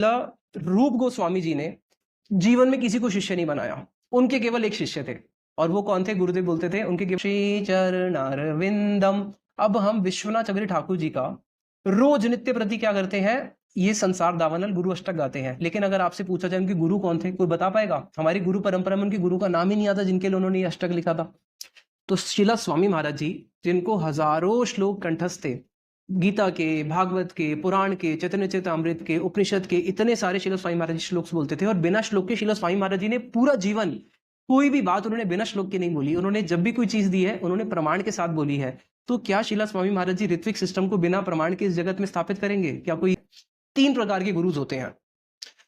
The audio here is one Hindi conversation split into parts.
रूप गोस्वामी जी ने जीवन में किसी को शिष्य नहीं बनाया। उनके केवल एक शिष्य थे और वो कौन थे? गुरुदेव बोलते थे उनके केवल श्री चरणारविंदम। अब हम विश्वनाथ चक्रवर्ती ठाकुर जी का रोज नित्य प्रति क्या करते हैं? ये संसार दावानल गुरु अष्टक गाते हैं। लेकिन अगर आपसे पूछा जाए उनके गुरु कौन थे, कोई बता पाएगा? हमारी गुरु परंपरा में उनके गुरु का नाम ही नहीं आता जिनके लिए उन्होंने ये अष्टक लिखा था। तो शिला स्वामी महाराज जी, जिनको हजारों श्लोक कंठस्थ थे, गीता के, भागवत के, पुराण के, चैतन्य चरितामृत के, उपनिषद के, इतने सारे शिला स्वामी महाराज जी श्लोक बोलते थे और बिना श्लोक के शिला स्वामी महाराज जी ने पूरा जीवन कोई भी बात उन्होंने बिना श्लोक के नहीं बोली। उन्होंने जब भी कोई चीज दी है उन्होंने प्रमाण के साथ बोली है। तो क्या शिला स्वामी महाराज जी ऋत्विक सिस्टम को बिना प्रमाण के इस जगत में स्थापित करेंगे? क्या कोई? 3 प्रकार के गुरुज होते हैं।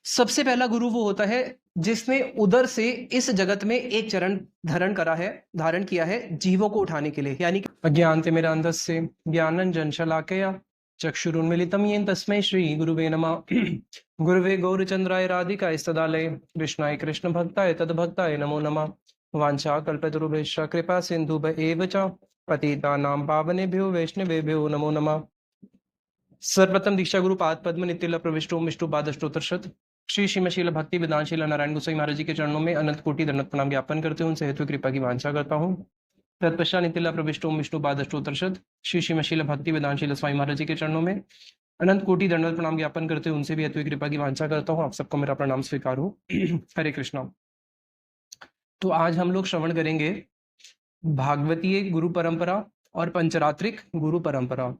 सबसे पहला गुरु वो होता है जिसने उदर से इस जगत में एक चरण धारण किया है जीवों को उठाने के लिए। यानी अज्ञान मेरा अंधस्य ज्ञानंजन शलाकया चक्षुरुन्मीलितं येन तस्मै श्री गुरुवे नमः। गुरुवे गौरचंद्राय राधिकाय सदालय कृष्णाय कृष्ण भक्ताय तद्भक्ताय नमो नमः। वांछा कल्पतरुभ्यश्च कृपा सिन्धुभ्य एव च पतितानां पावनेभ्यो वैष्णवेभ्यो नमो नमः। सर्वप्रथम दीक्षा गुरु पाद पद्म नित्य प्रविष्टो विष्णु पादष्टोत्तरशत श्री श्रीमशील भक्ति वेदांशील नारायण गोसाई महाराज जी के चरणों में अनंत कोटि दंडवत प्रणाम ज्ञापन करते हुए उनसे हेतु कृपा की वांछा करता हूँ। तत्पश्चात नितिला प्रविष्टो विष्णु पादष्टोत्तरशत श्री श्रीमशील भक्ति वेदांशील स्वामी महाराज जी के चरणों में अनंत कोटि दंडवत प्रणाम ज्ञापन करते हुए उनसे भी हेतु कृपा की वांछा करता हूँ। आप सबको मेरा प्रणाम स्वीकार हो। हरे कृष्णा। तो आज हम लोग श्रवण करेंगे भागवतीय गुरु परंपरा और पंचरात्रिक गुरु परंपरा।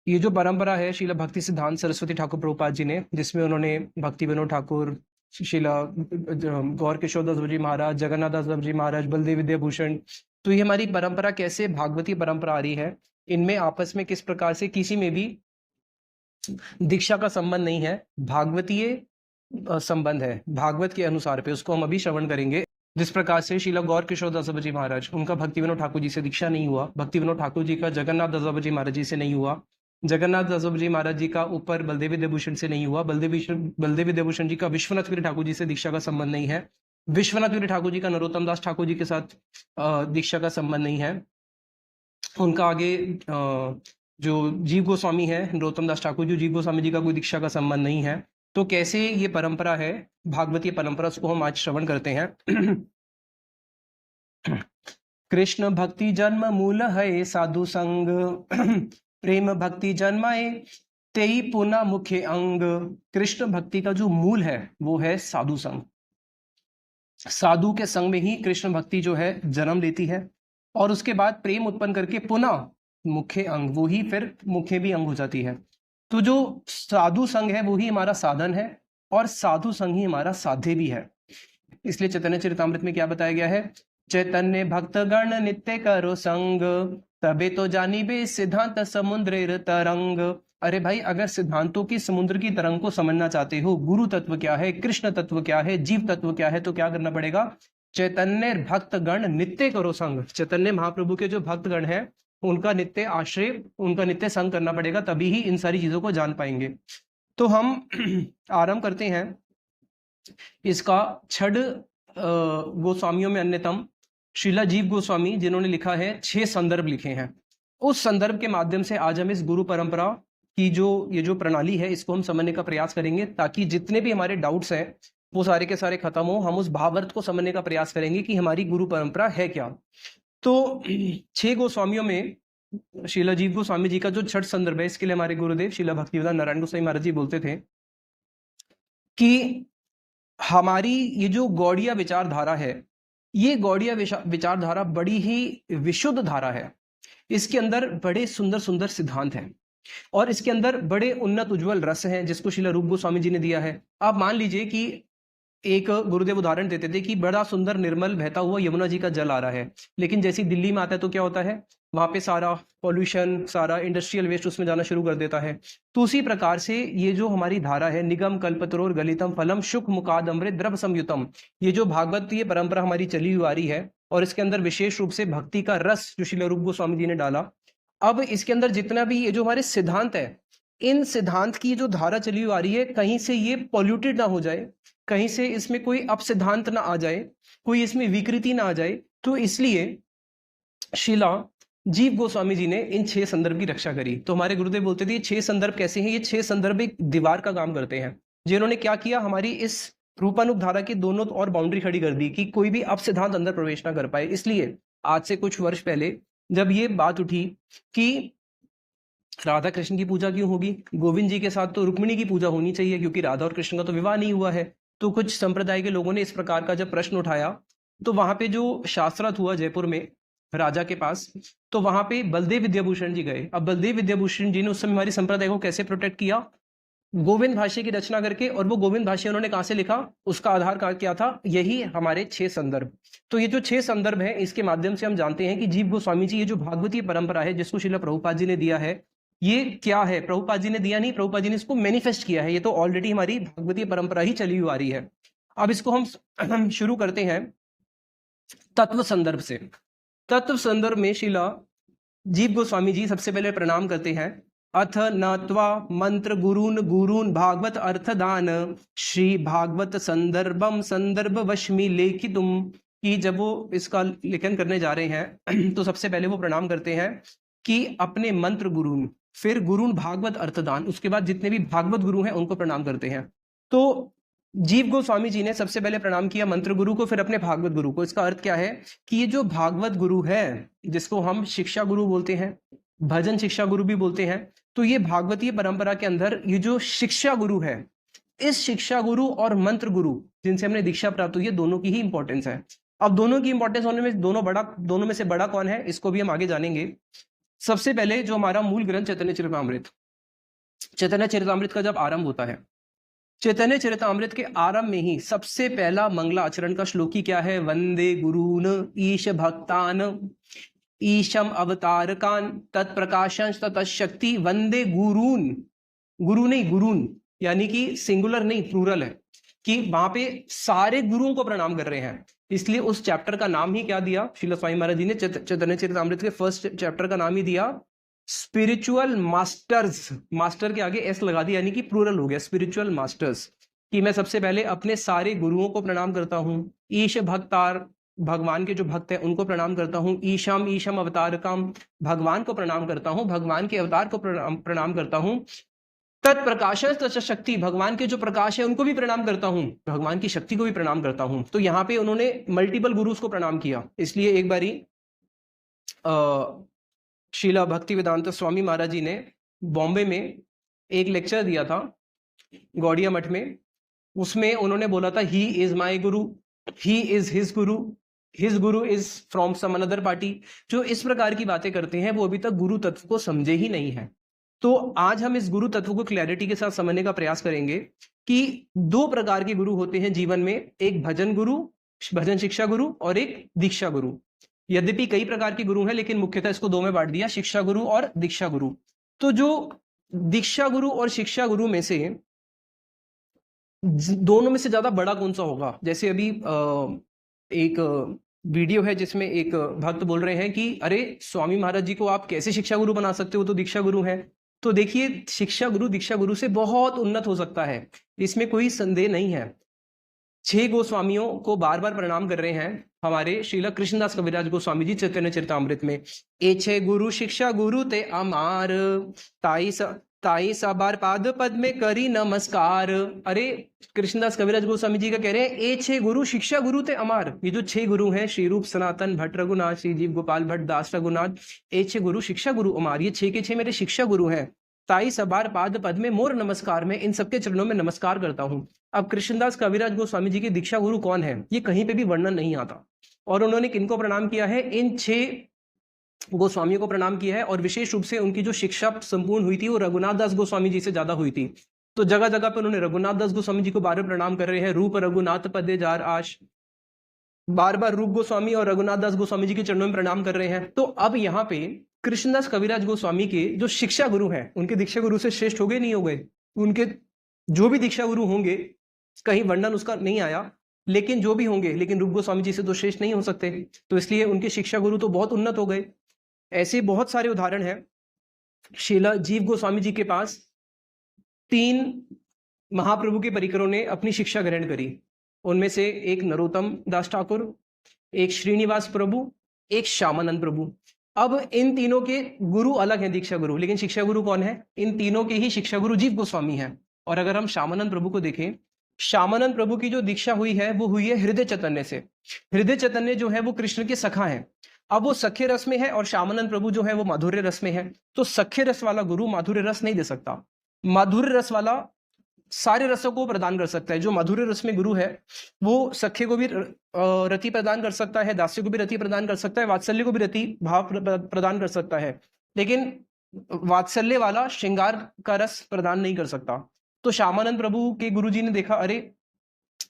ये जो परंपरा है शीला भक्ति सिद्धांत सरस्वती ठाकुर प्रभुपाद जी ने, जिसमें उन्होंने भक्ति विनोद ठाकुर, शीला गौर किशोर दास जी महाराज, जगन्नाथ दास जी महाराज, बलदेव विद्याभूषण, तो ये हमारी परंपरा कैसे भागवती परंपरा आ रही है, इनमें आपस में किस प्रकार से किसी में भी दीक्षा का संबंध नहीं है, भागवतीय संबंध है भागवत के अनुसार पे, उसको हम अभी श्रवण करेंगे। जिस प्रकार से शीला गौर किशोर दास जी महाराज, उनका भक्ति विनोद ठाकुर जी से दीक्षा नहीं हुआ, भक्ति विनोद ठाकुर जी का जगन्नाथ दास जी महाराज जी से नहीं हुआ, जगन्नाथ दास जी महाराज जी का ऊपर बलदेव विद्याभूषण से नहीं हुआ, बलदेव विद्याभूषण जी का विश्वनाथ गिरी ठाकुर जी से दीक्षा का संबंध नहीं है, विश्वनाथ गिरी ठाकुर जी का नरोत्तम दास ठाकुर जी के साथ दीक्षा का संबंध नहीं है, उनका आगे जो जीव गोस्वामी है नरोत्तम दास ठाकुर जी, जीव गोस्वामी जी का कोई दीक्षा का संबंध नहीं है। तो कैसे ये परंपरा है भागवतीय परंपरा, उसको हम आज श्रवण करते हैं। कृष्ण भक्ति जन्म मूल है साधु संग, प्रेम भक्ति जन्माए तेई पुनः मुख्य अंग। कृष्ण भक्ति का जो मूल है वो है साधु संग। साधु के संग में ही कृष्ण भक्ति जो है जन्म लेती है और उसके बाद प्रेम उत्पन्न करके पुनः मुख्य अंग, वो ही फिर मुख्य भी अंग हो जाती है। तो जो साधु संग है वो ही हमारा साधन है और साधु संग ही हमारा साध्य भी है। इसलिए चैतन्य चरितामृत में क्या बताया गया है? चैतन्य भक्त गण नित्य करो संग, तबे तो जानिबे सिद्धांत समुद्र तरंग। अरे भाई, अगर सिद्धांतों की समुद्र की तरंग को समझना चाहते हो, गुरु तत्व क्या है, कृष्ण तत्व क्या है, जीव तत्व क्या है, तो क्या करना पड़ेगा? चैतन्य भक्त गण नित्य करो संग। चैतन्य महाप्रभु के जो भक्त गण है उनका नित्य आश्रय, उनका नित्य संग करना पड़ेगा, तभी ही इन सारी चीजों को जान पाएंगे। तो हम आरंभ करते हैं इसका। छड़ गोस्वामियों में अन्यतम श्रीला जीव गोस्वामी, जिन्होंने लिखा है 6 संदर्भ लिखे हैं। उस संदर्भ के माध्यम से आज हम इस गुरु परंपरा की ये जो प्रणाली है इसको हम समझने का प्रयास करेंगे, ताकि जितने भी हमारे डाउट्स हैं वो सारे के सारे खत्म हो। हम उस भावार्थ को समझने का प्रयास करेंगे कि हमारी गुरु परंपरा है क्या। तो 6 गोस्वामियों में शीला जीव गोस्वामी जी का जो छठ संदर्भ है, इसके लिए हमारे गुरुदेव शीला भक्तिवेदांत नारायण गोसाई महाराज जी बोलते थे कि हमारी ये जो गौड़िया विचारधारा है, ये गौड़िया विचारधारा बड़ी ही विशुद्ध धारा है। इसके अंदर बड़े सुंदर सुंदर सिद्धांत हैं और इसके अंदर बड़े उन्नत उज्जवल रस हैं, जिसको शीला रूप गोस्वामी जी ने दिया है। आप मान लीजिए कि एक गुरुदेव उदाहरण देते थे कि बड़ा सुंदर निर्मल बहता हुआ यमुना जी का जल आ रहा है, लेकिन जैसे दिल्ली में आता है तो क्या होता है, वहां पे सारा पॉल्यूशन, सारा इंडस्ट्रियल वेस्ट उसमें जाना शुरू कर देता है। तो उसी प्रकार से ये जो हमारी धारा है, निगम कल्पतरोर गलितम फलम शुक मुकाद अमृत द्रव संयुतम, ये जो भागवतीय परंपरा हमारी चली हुई आ रही है और इसके अंदर विशेष रूप से भक्ति का रस जो शीला रूप गोस्वामी जी ने डाला। अब इसके अंदर जितना भी ये जो हमारे सिद्धांत है, इन सिद्धांत की जो धारा चली हुई आ रही है, कहीं से ये पॉल्यूटेड ना हो जाए, कहीं से इसमें कोई अपसिद्धांत ना आ जाए, कोई इसमें विकृति ना आ जाए। तो इसलिए शीला जीव गोस्वामी जी ने इन 6 संदर्भ की रक्षा करी। तो हमारे गुरुदेव बोलते थे ये 6 संदर्भ कैसे हैं? ये 6 संदर्भ एक दीवार का काम करते हैं। जिन्होंने क्या किया, हमारी इस रूपानुग धारा की दोनों और बाउंड्री खड़ी कर दी कि कोई भी अब सिद्धांत अंदर प्रवेश ना कर पाए। इसलिए आज से कुछ वर्ष पहले जब ये बात उठी कि राधा कृष्ण की पूजा क्यों होगी, गोविंद जी के साथ तो रुक्मिणी की पूजा होनी चाहिए क्योंकि राधा और कृष्ण का तो विवाह नहीं हुआ है। तो कुछ संप्रदाय के लोगों ने इस प्रकार का जब प्रश्न उठाया, तो वहां पे जो शास्त्रार्थ हुआ जयपुर में राजा के पास, तो वहां पे बलदेव विद्याभूषण जी गए। अब बलदेव विद्याभूषण जी ने उस समय हमारी संप्रदाय को कैसे प्रोटेक्ट किया, गोविंद भाष्य की रचना करके, और वो गोविंद भाष्य उन्होंने कहां से लिखा, उसका आधार कार्ड क्या था, यही हमारे 6 संदर्भ। तो ये जो 6 संदर्भ है, इसके माध्यम से हम जानते हैं कि जीव गोस्वामी जी, ये जो भागवतीय परंपरा है जिसको श्रील प्रभुपाद जी ने दिया है, ये क्या है, प्रभुपाद जी ने दिया नहीं, प्रभुपाद जी ने इसको मैनिफेस्ट किया है। ये तो ऑलरेडी हमारी भागवतीय परंपरा ही चली हुई आ रही है। अब इसको हम शुरू करते हैं तत्व संदर्भ से। तत्व संदर्भ में श्रीला जीव गोस्वामी जी सबसे पहले प्रणाम करते हैं। अथ नत्वा मंत्र गुरून गुरून भागवत अर्थदान श्री भागवत संदर्भम संदर्भ वश्मी लेखितुम, कि जब वो इसका लेखन करने जा रहे हैं तो सबसे पहले वो प्रणाम करते हैं कि अपने मंत्र गुरून, फिर गुरून भागवत अर्थदान, उसके बाद जितने भी भागवत गुरु हैं उनको प्रणाम करते हैं। तो जीव गोस्वामी जी ने सबसे पहले प्रणाम किया मंत्र गुरु को, फिर अपने भागवत गुरु को। इसका अर्थ क्या है कि ये जो भागवत गुरु है, जिसको हम शिक्षा गुरु बोलते हैं, भजन शिक्षा गुरु भी बोलते हैं, तो ये भागवतीय परंपरा के अंदर ये जो शिक्षा गुरु है, इस शिक्षा गुरु और मंत्र गुरु जिनसे हमने दीक्षा प्राप्त हुई है, दोनों की ही इंपॉर्टेंस है। अब दोनों की इंपॉर्टेंस होने में दोनों में से बड़ा कौन है, इसको भी हम आगे जानेंगे। सबसे पहले जो हमारा मूल ग्रंथ चैतन्य चरितामृत, चैतन्य चरितामृत का जब आरंभ होता है, चैतन्य चरितामृत के आरंभ में ही सबसे पहला मंगलाचरण का श्लोकी क्या है, वंदे गुरून ईश भक्तान ईशम अवतारकान तत्प्रकाशंश तत्शक्ति वंदे गुरून, गुरु नहीं गुरून, यानी कि सिंगुलर नहीं प्लूरल है, कि वहां पे सारे गुरुओं को प्रणाम कर रहे हैं। इसलिए उस चैप्टर का नाम ही क्या दिया श्रील स्वामी महाराज जी ने, चैतन्य चरितामृत के फर्स्ट चैप्टर का नाम ही दिया स्पिरिचुअल मास्टर्स। मास्टर के आगे एस लगा दिया, यानी कि प्लूरल हो गया स्पिरिचुअल मास्टर्स, कि मैं सबसे पहले अपने सारे गुरुओं को प्रणाम करता हूं। ईश भक्तार, भगवान के जो भक्त हैं उनको प्रणाम करता हूं। ईशम ईशम अवतारकम, भगवान को प्रणाम करता हूं, भगवान के अवतार को प्रणाम करता हूं। तत्प्रकाश शक्ति, भगवान के जो प्रकाश है उनको भी प्रणाम करता हूं, भगवान की शक्ति को भी प्रणाम करता हूं। तो यहाँ पे उन्होंने मल्टीपल गुरुज को प्रणाम किया। इसलिए एक बारी शीला भक्ति वेदांत स्वामी महाराज जी ने बॉम्बे में एक लेक्चर दिया था गौड़िया मठ में। उसमें उन्होंने बोला था ही is my guru, he is his guru is from some another party. जो इस प्रकार की बातें करते हैं वो अभी तक गुरु तत्व को समझे ही नहीं है। तो आज हम इस गुरु तत्व को क्लैरिटी के साथ समझने का प्रयास करेंगे कि 2 प्रकार के गुरु होते हैं जीवन में, एक भजन गुरु, भजन शिक्षा गुरु, और एक दीक्षा गुरु। यद्यपि कई प्रकार के गुरु हैं, लेकिन मुख्यतः इसको 2 में बांट दिया, शिक्षा गुरु और दीक्षा गुरु। तो जो दीक्षा गुरु और शिक्षा गुरु में से दोनों में से ज्यादा बड़ा कौन सा होगा? जैसे अभी एक वीडियो है जिसमें एक भक्त बोल रहे हैं कि अरे स्वामी महाराज जी को आप कैसे शिक्षा गुरु बना सकते हो, तो दीक्षा गुरु है। तो देखिए, शिक्षा गुरु दीक्षा गुरु से बहुत उन्नत हो सकता है, इसमें कोई संदेह नहीं है। 6 गोस्वामियों को बार बार प्रणाम कर रहे हैं हमारे श्रील कृष्णदास कविराज गोस्वामी जी चैतन्य चरितामृत में। ए 6 गुरु शिक्षा गुरु ते अमार, ताई सबार पाद पद में करी नमस्कार। अरे कृष्णदास कविराज गोस्वामी जी का कह रहे हैं ए 6 गुरु शिक्षा गुरु ते अमार। ये जो 6 गुरु हैं, श्री रूप सनातन भट्ट रघुनाथ, श्री जीव गोपाल भट्ट दास रघुनाथ, ए 6 गुरु शिक्षा गुरु अमार, ये 6 के 6 मेरे शिक्षा गुरु हैं। ताई सबार पाद पद में मोर नमस्कार, में इन सबके चरणों में नमस्कार करता हूं। अब कृष्णदास कविराज गोस्वामी जी के दीक्षा गुरु कौन है, ये कहीं पे भी वर्णन नहीं आता। और उन्होंने किनको प्रणाम किया है? इन 6 गोस्वामियों को प्रणाम किया है। और विशेष रूप से उनकी जो शिक्षा संपूर्ण हुई थी वो रघुनाथ दास गोस्वामी जी से ज्यादा हुई थी। तो जगह जगह पे उन्होंने रघुनाथ दास गोस्वामी जी को बार बार प्रणाम कर रहे हैं। रूप रघुनाथ पदे जार आश, बार बार रूप गोस्वामी और रघुनाथ दास गोस्वामी जी के चरणों में प्रणाम कर रहे हैं। तो अब यहाँ पे कृष्णदास कविराज गोस्वामी के जो शिक्षा गुरु हैं, उनके दीक्षा गुरु से श्रेष्ठ हो गए नहीं हो गए? उनके जो भी दीक्षा गुरु होंगे, कहीं वर्णन उसका नहीं आया, लेकिन जो भी होंगे, लेकिन रूप गोस्वामी जी से तो श्रेष्ठ नहीं हो सकते। तो इसलिए उनके शिक्षा गुरु तो बहुत उन्नत हो गए। ऐसे बहुत सारे उदाहरण हैं। शीला जीव गोस्वामी जी के पास 3 महाप्रभु के परिकरों ने अपनी शिक्षा ग्रहण करी। उनमें से एक नरोत्तम दास ठाकुर, एक श्रीनिवास प्रभु, एक श्यामानंद प्रभु। अब इन तीनों के गुरु अलग हैं, दीक्षा गुरु, लेकिन शिक्षा गुरु कौन है? इन तीनों के ही शिक्षा गुरु जीव गोस्वामी हैं। और अगर हम श्यामानंद प्रभु को देखें, श्यामानंद प्रभु की जो दीक्षा हुई है वो हुई है हृदय चैतन्य से। हृदय चैतन्य जो है वो कृष्ण के सखा है। अब वो सख्य रस में है और श्यामानंद प्रभु जो है वो माधुर्य रस में है। तो सख्य रस वाला गुरु माधुर्य रस नहीं दे सकता। माधुर्य रस वाला सारे रसों को प्रदान कर सकता है। जो माधुर्य रस में गुरु है वो सख्य को भी रति प्रदान कर सकता है, दास्य को भी रति प्रदान कर सकता है, वात्सल्य को भी रति भाव प्रदान कर सकता है, लेकिन वात्सल्य वाला श्रृंगार का रस प्रदान नहीं कर सकता। तो श्यामानंद प्रभु के गुरुजी ने देखा, अरे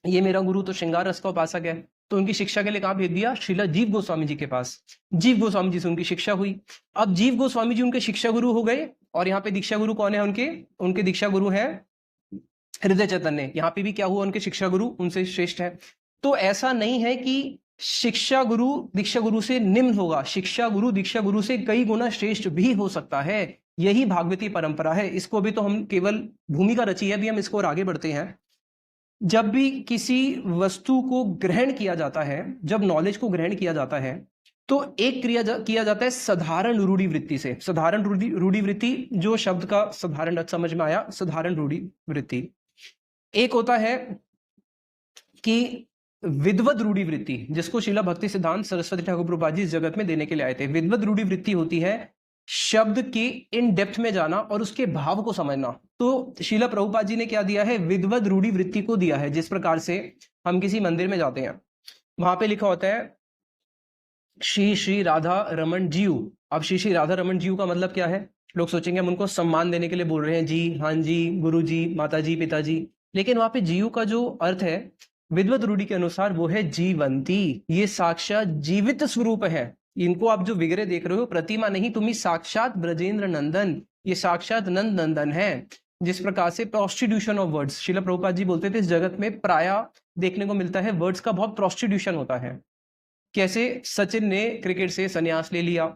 ये मेरा गुरु तो श्रृंगार रस का उपासक है, तो उनकी शिक्षा के लिए कहाँ भेज दिया? श्रीला जीव गोस्वामी जी के पास। जीव गोस्वामी जी से उनकी शिक्षा हुई। अब जीव गोस्वामी जी उनके शिक्षा गुरु हो गए, और यहाँ पे दीक्षा गुरु कौन है उनके दीक्षा गुरु है हृदय चैतन्य। यहाँ पे भी क्या हुआ? उनके शिक्षा गुरु उनसे श्रेष्ठ है। तो ऐसा नहीं है कि शिक्षा गुरु दीक्षा गुरु से निम्न होगा, शिक्षा गुरु दीक्षा गुरु से कई गुना श्रेष्ठ भी हो सकता है। यही भागवती परंपरा है। इसको भी तो हम केवल भूमिका रची है, अभी हम इसको और आगे बढ़ते हैं। जब भी किसी वस्तु को ग्रहण किया जाता है, जब नॉलेज को ग्रहण किया जाता है, तो एक किया जाता है साधारण रूढ़ी वृत्ति से। साधारण रूढ़ी वृत्ति, जो शब्द का साधारण अर्थ समझ में आया, साधारण रूढ़ी वृत्ति। एक होता है कि विद्वद रूढ़ी वृत्ति, जिसको शीला भक्ति सिद्धांत सरस्वती ठाकुर प्रभुपाद जी इस जगत में देने के लिए आए थे। विद्वद रूढ़ी वृत्ति होती है शब्द के इन डेप्थ में जाना और उसके भाव को समझना। तो शीला प्रभुपाद जी ने क्या दिया है? विद्वद रूढ़ी वृत्ति को दिया है। जिस प्रकार से हम किसी मंदिर में जाते हैं, वहां पे लिखा होता है श्री श्री राधा रमन जीव। अब श्री श्री राधा रमन जीव का मतलब क्या है? लोग सोचेंगे हम उनको सम्मान देने के लिए बोल रहे हैं, जी हाँ जी, गुरु जी, माता जी, पिताजी, लेकिन वहां पे जीव का जो अर्थ है विद्वत रूढ़ी के अनुसार वो है जीवंती। ये साक्षात जीवित स्वरूप है। इनको आप जो विग्रह देख रहे हो, प्रतिमा नहीं, तुम्हें साक्षात ब्रजेंद्र नंदन, ये साक्षात नंद नंदन है। जिस प्रकार से prostitution of words, Shila Prabhupada ji बोलते थे इस जगत में प्राय देखने को मिलता है वर्ड्स का बहुत प्रोस्टिट्यूशन होता है। कैसे सचिन ने क्रिकेट से संन्यास ले लिया,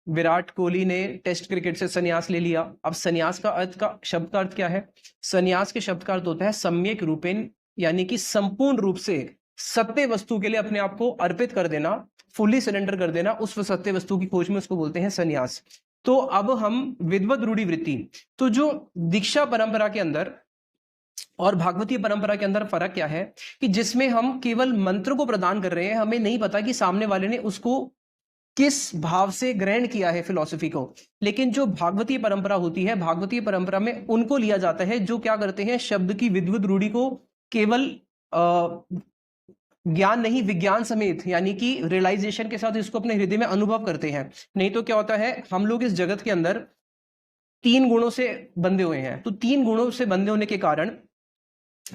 विराट कोहली ने टेस्ट क्रिकेट से संन्यास ले लिया। अब संन्यास का अर्थ का शब्द का अर्थ क्या है? संन्यास के शब्द का अर्थ होता है सम्यक रूपेण, यानी कि संपूर्ण रूप से सत्य वस्तु के लिए अपने आप को अर्पित कर देना, फुल्ली सरेंडर कर देना, उस सत्य वस्तु की खोज में उसको बोलते हैं संन्यास। तो अब हम विद्वद रूढ़ी वृत्ति, तो जो दीक्षा परंपरा के अंदर और भागवतीय परंपरा के अंदर फर्क क्या है कि जिसमें हम केवल मंत्र को प्रदान कर रहे हैं, हमें नहीं पता कि सामने वाले ने उसको किस भाव से ग्रहण किया है फिलॉसफी को। लेकिन जो भागवतीय परंपरा होती है, भागवतीय परंपरा में उनको लिया जाता है जो क्या करते हैं, शब्द की विद्वत रूढ़ी को केवल ज्ञान नहीं विज्ञान समेत, यानी कि रियलाइजेशन के साथ इसको अपने हृदय में अनुभव करते हैं। नहीं तो क्या होता है, हम लोग इस जगत के अंदर 3 गुणों से बंधे हुए हैं। तो 3 गुणों से बंधे होने के कारण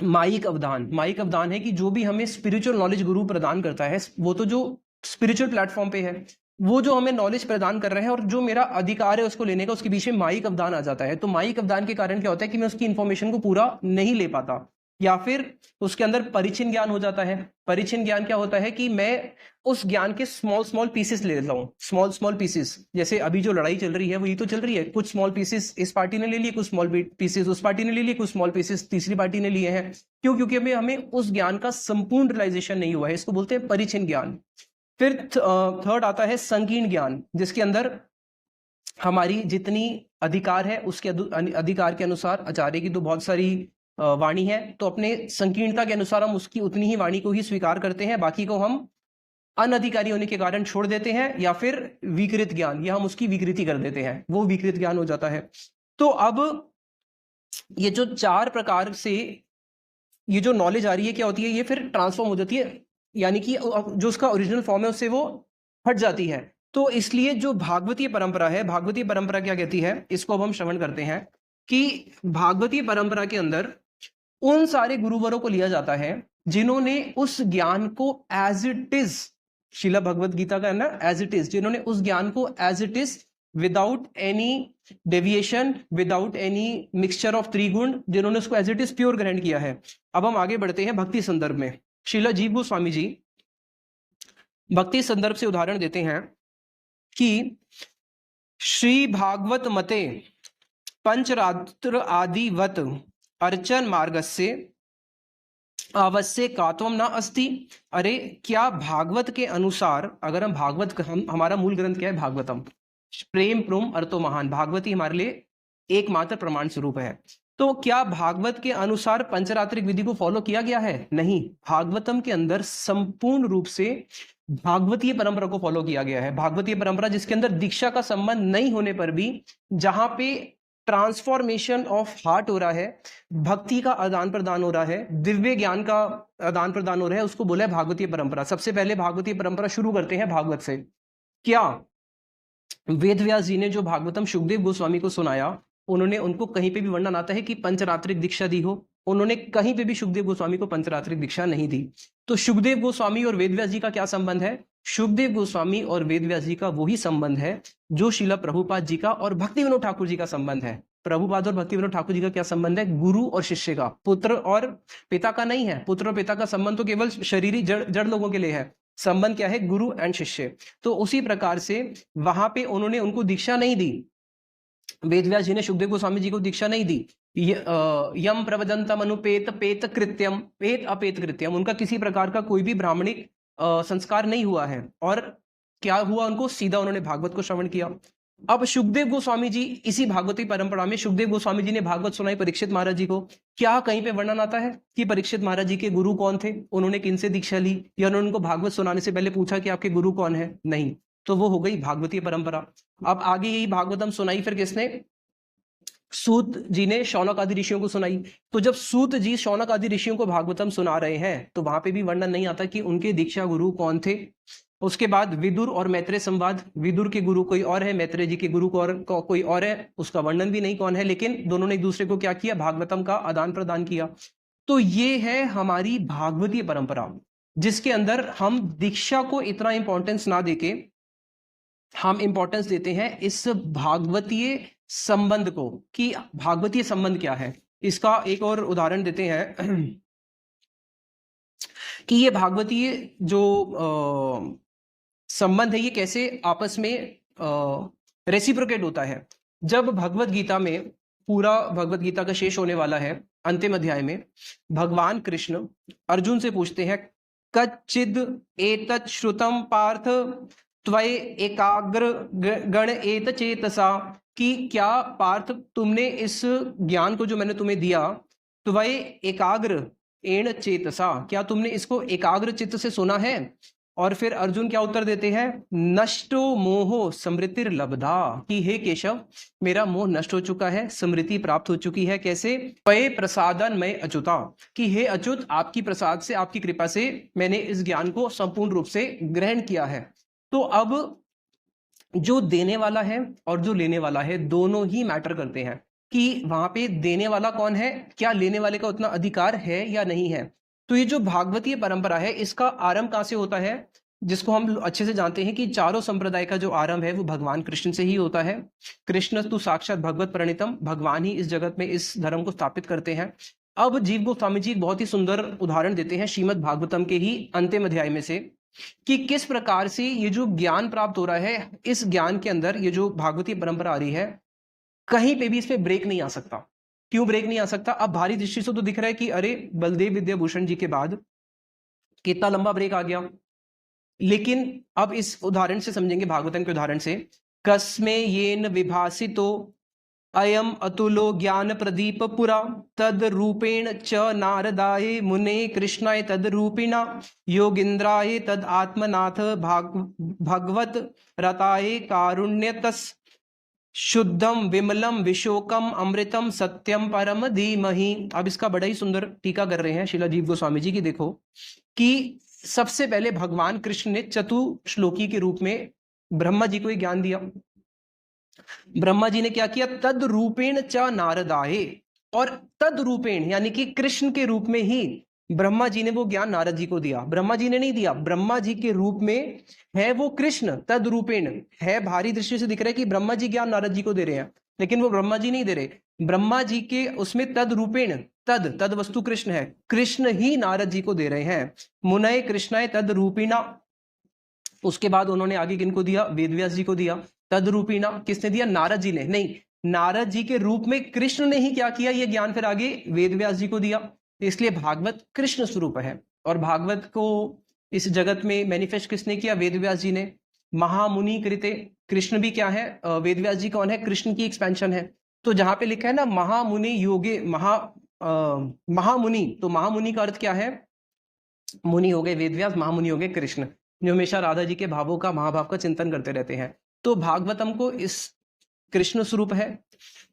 माइक अवदान है कि जो भी हमें स्पिरिचुअल नॉलेज गुरु प्रदान करता है, वो तो जो स्पिरिचुअल प्लेटफॉर्म पे है, वो जो हमें नॉलेज प्रदान कर रहे हैं और जो मेरा अधिकार है उसको लेने का, उसके पीछे माइक अवदान आ जाता है। तो माइक अवदान के कारण क्या होता है कि मैं उसकी इंफॉर्मेशन को पूरा नहीं ले पाता, या फिर उसके अंदर परिचिन ज्ञान हो जाता है। परिचिन ज्ञान क्या होता है कि मैं उस ज्ञान के स्मॉल पीसेस ले लेता हूँ, स्मॉल पीसेस। जैसे अभी जो लड़ाई चल रही है वो ये तो चल रही है, कुछ स्मॉल पीसेस इस पार्टी ने ले लिए, कुछ स्मॉल पीसेस उस पार्टी ने ले लिए, कुछ स्मॉल पीसेस तीसरी पार्टी ने लिए हैं। क्यों? क्योंकि हमें उस ज्ञान का संपूर्ण रियलाइजेशन नहीं हुआ है। इसको बोलते हैं परिचिन ज्ञान। फिर थर्ड आता है संकीर्ण ज्ञान, जिसके अंदर हमारी जितनी अधिकार है उसके अधिकार के अनुसार, आचार्य की तो बहुत सारी वाणी है, तो अपने संकीर्णता के अनुसार हम उसकी उतनी ही वाणी को ही स्वीकार करते हैं, बाकी को हम अनधिकारी होने के कारण छोड़ देते हैं, या फिर विकृत ज्ञान, या हम उसकी विकृति कर देते हैं, वो विकृत ज्ञान हो जाता है। तो अब ये जो 4 प्रकार से ये जो नॉलेज आ रही है क्या होती है, ये फिर ट्रांसफॉर्म हो जाती है, यानी कि जो उसका ओरिजिनल फॉर्म है उससे वो हट जाती है। तो इसलिए जो भागवतीय परंपरा है, भागवतीय परंपरा क्या कहती है, इसको अब हम श्रवण करते हैं कि भागवतीय परंपरा के अंदर उन सारे गुरुवरों को लिया जाता है जिन्होंने उस ज्ञान को as it is, Sheila Bhagavad Gita का है ना, एज इट इज, जिन्होंने उस ज्ञान को as it is without any deviation, without any mixture of 3 गुण, जिन्होंने उसको एज इट इज प्योर ग्रहण किया है। अब हम आगे बढ़ते हैं भक्ति संदर्भ में। शीला जीव गोस्वामी जी भक्ति संदर्भ से उदाहरण देते हैं कि श्री भागवत मते पंचरात्र आदिवत अर्चन मार्गस्य आवश्यकात्वम न अस्ति। अरे क्या भागवत के अनुसार, अगर हम भागवत, हमारा मूल ग्रंथ क्या है, भागवतम, प्रेम प्रोम अर्थो महान, भागवती हमारे लिए एकमात्र प्रमाण स्वरूप है। तो क्या भागवत के अनुसार पंचरात्रिक विधि को फॉलो किया गया है? नहीं, भागवतम के अंदर संपूर्ण रूप से भागवतीय परंपरा को फॉलो किया गया है। भागवतीय परंपरा जिसके अंदर दीक्षा का संबंध नहीं होने पर भी जहां पे ट्रांसफॉर्मेशन ऑफ हार्ट हो रहा है, भक्ति का आदान प्रदान हो रहा है, दिव्य ज्ञान का आदान प्रदान हो रहा है, उसको बोला है भागवतीय परंपरा। सबसे पहले भागवतीय परंपरा शुरू करते हैं भागवत से। क्या वेद व्यास जी ने जो भागवतम सुखदेव गोस्वामी को सुनाया, उन्होंने उनको कहीं पे भी वर्णन आता है कि पंचरात्रिक दीक्षा दी हो? उन्होंने कहीं पे भी सुखदेव गोस्वामी को पंचरात्रिक दीक्षा नहीं दी। तो सुखदेव गोस्वामी और वेदव्यास जी का क्या संबंध है? सुखदेव गोस्वामी और वेदव्यास जी का वही संबंध है जो श्रीला प्रभुपाद जी का और भक्ति विनोद ठाकुर जी का संबंध है। प्रभुपाद और भक्ति विनोद ठाकुर जी का क्या संबंध है? गुरु और शिष्य का, पुत्र और पिता का नहीं है। पुत्र और पिता का संबंध तो केवल शरीरी जड़ लोगों के लिए है। संबंध क्या है? गुरु एंड शिष्य। तो उसी प्रकार से वहां पे उन्होंने उनको दीक्षा नहीं दी। वेदव्यास जी ने सुखदेव गोस्वामी जी को दीक्षा नहीं दी। यम प्रवदंतम अनुपेत पेत कृत्यम, पेत अपेत कृत्यम, उनका किसी प्रकार का कोई भी ब्राह्मणिक संस्कार नहीं हुआ है। और क्या हुआ? उनको सीधा उन्होंने भागवत को श्रवण किया। अब सुखदेव गोस्वामी जी, इसी भागवती परंपरा में सुखदेव गोस्वामी जी ने भागवत सुनाई परीक्षित महाराज जी को। क्या कहीं पे वर्णन आता है कि परीक्षित महाराज जी के गुरु कौन थे, उन्होंने किनसे दीक्षा ली, या उन्होंने उनको भागवत सुनाने से पहले पूछा कि आपके गुरु कौन है? नहीं। तो वो हो गई भागवतीय परंपरा। अब आगे यही भागवतम सुनाई फिर किसने? सूत जी ने शौनक आदि ऋषियों को सुनाई। तो जब सूत जी शौनक आदि ऋषियों को भागवतम सुना रहे हैं तो वहां पे भी वर्णन नहीं आता कि उनके दीक्षा गुरु कौन थे। उसके बाद विदुर और मैत्रेय संवाद, विदुर के गुरु कोई और है, मैत्रेय जी के गुरु कोई और है, उसका वर्णन भी नहीं कौन है, लेकिन दोनों ने एक दूसरे को क्या किया? भागवतम का आदान प्रदान किया। तो ये है हमारी भागवतीय परंपरा, जिसके अंदर हम दीक्षा को इतना इंपॉर्टेंस ना देके हम इंपॉर्टेंस देते हैं इस भागवतीय संबंध को, कि भागवतीय संबंध क्या है। इसका एक और उदाहरण देते हैं कि ये भागवतीय जो संबंध है ये कैसे आपस में रेसिप्रोकेट होता है। जब भगवत गीता में, पूरा भगवत गीता का शेष होने वाला है, अंतिम अध्याय में भगवान कृष्ण अर्जुन से पूछते हैं, कच्चिद एतत् श्रुतम पार्थ त्वय एकाग्र गण एत चेतसा, कि क्या पार्थ तुमने इस ज्ञान को जो मैंने तुम्हें दिया, त्वय एकाग्र एण चेतसा, क्या तुमने इसको एकाग्र चित्त से सुना है? और फिर अर्जुन क्या उत्तर देते हैं? नष्टो मोहो स्मृतिर लब्धा, कि हे केशव मेरा मोह नष्ट हो चुका है, स्मृति प्राप्त हो चुकी है। कैसे? त्वये प्रसादन मैं अच्युता, कि हे अच्युत आपकी प्रसाद से, आपकी कृपा से मैंने इस ज्ञान को संपूर्ण रूप से ग्रहण किया है। तो अब जो देने वाला है और जो लेने वाला है दोनों ही मैटर करते हैं, कि वहां पे देने वाला कौन है, क्या लेने वाले का उतना अधिकार है या नहीं है। तो ये जो भागवतीय परंपरा है इसका आरंभ कहां से होता है, जिसको हम अच्छे से जानते हैं कि चारों संप्रदाय का जो आरंभ है वो भगवान कृष्ण से ही होता है। कृष्ण तो साक्षात भगवत प्रणीतम, भगवान ही इस जगत में इस धर्म को स्थापित करते हैं। अब जीव गोस्वामी जी एक बहुत ही सुंदर उदाहरण देते हैं श्रीमद् भागवतम के ही अंतिम अध्याय में से, कि किस प्रकार से ये जो ज्ञान प्राप्त हो रहा है, इस ज्ञान के अंदर ये जो भागवतीय परंपरा आ रही है, कहीं पे भी इस पे ब्रेक नहीं आ सकता। क्यों ब्रेक नहीं आ सकता? अब भारी दृष्टि से तो दिख रहा है कि अरे बलदेव विद्याभूषण जी के बाद कितना लंबा ब्रेक आ गया, लेकिन अब इस उदाहरण से समझेंगे, भागवतम के उदाहरण से। कस्मे येन विभासितो अयम अतुलो ज्ञान प्रदीप पुरा, तद रूपेण च नारदाय मुने कृष्णाय तद रूपिणा, योगिंद्राय तद आत्मनाथ भगवत रताय कारुण्यतस, शुद्धम विमलम विशोकम अमृतम सत्यम परम धीमहि। अब इसका बड़ा ही सुंदर टीका कर रहे हैं श्रीला जीव गोस्वामी जी की। देखो कि सबसे पहले भगवान कृष्ण ने चतुश्लोकी के रूप में ब्रह्मा जी को ज्ञान दिया। ब्रह्मा जी ने क्या किया? तद रूपेण च नारदाय, और तद रूपेण यानी कि कृष्ण के रूप में ही ब्रह्मा जी ने वो ज्ञान नारद जी को दिया। ब्रह्मा जी ने नहीं दिया, ब्रह्मा जी के रूप में है वो कृष्ण, तद रूपेण है। भारी दृष्टि से दिख रहा है कि ब्रह्मा जी ज्ञान नारद जी को दे रहे हैं, लेकिन वो ब्रह्मा जी नहीं दे रहे। ब्रह्मा जी के उसमें तद रूपेण, तद वस्तु कृष्ण है, कृष्ण ही नारद जी को दे रहे हैं। मुनय कृष्णाय तद रूपिणा। उसके बाद उन्होंने आगे किनको दिया? वेदव्यास जी को दिया। तद रूपिणा किसने दिया? नारद जी ने नहीं, नारद जी के रूप में कृष्ण ने ही क्या किया? ये ज्ञान फिर आगे वेदव्यास जी को दिया। इसलिए भागवत कृष्ण स्वरूप है, और भागवत को इस जगत में मैनिफेस्ट किसने किया? वेदव्यास जी ने। महामुनि कृते, कृष्ण भी क्या है? वेदव्यास जी कौन है? कृष्ण की एक्सपेंशन है। तो जहां पे लिखा है ना महामुनि योगे महामुनि, तो महामुनि का अर्थ क्या है? मुनि हो गए वेदव्यास, महामुनि हो गए कृष्ण, जो हमेशा राधा जी के भावों का, महाभाव का चिंतन करते रहते हैं। तो भागवतम को इस कृष्ण स्वरूप है,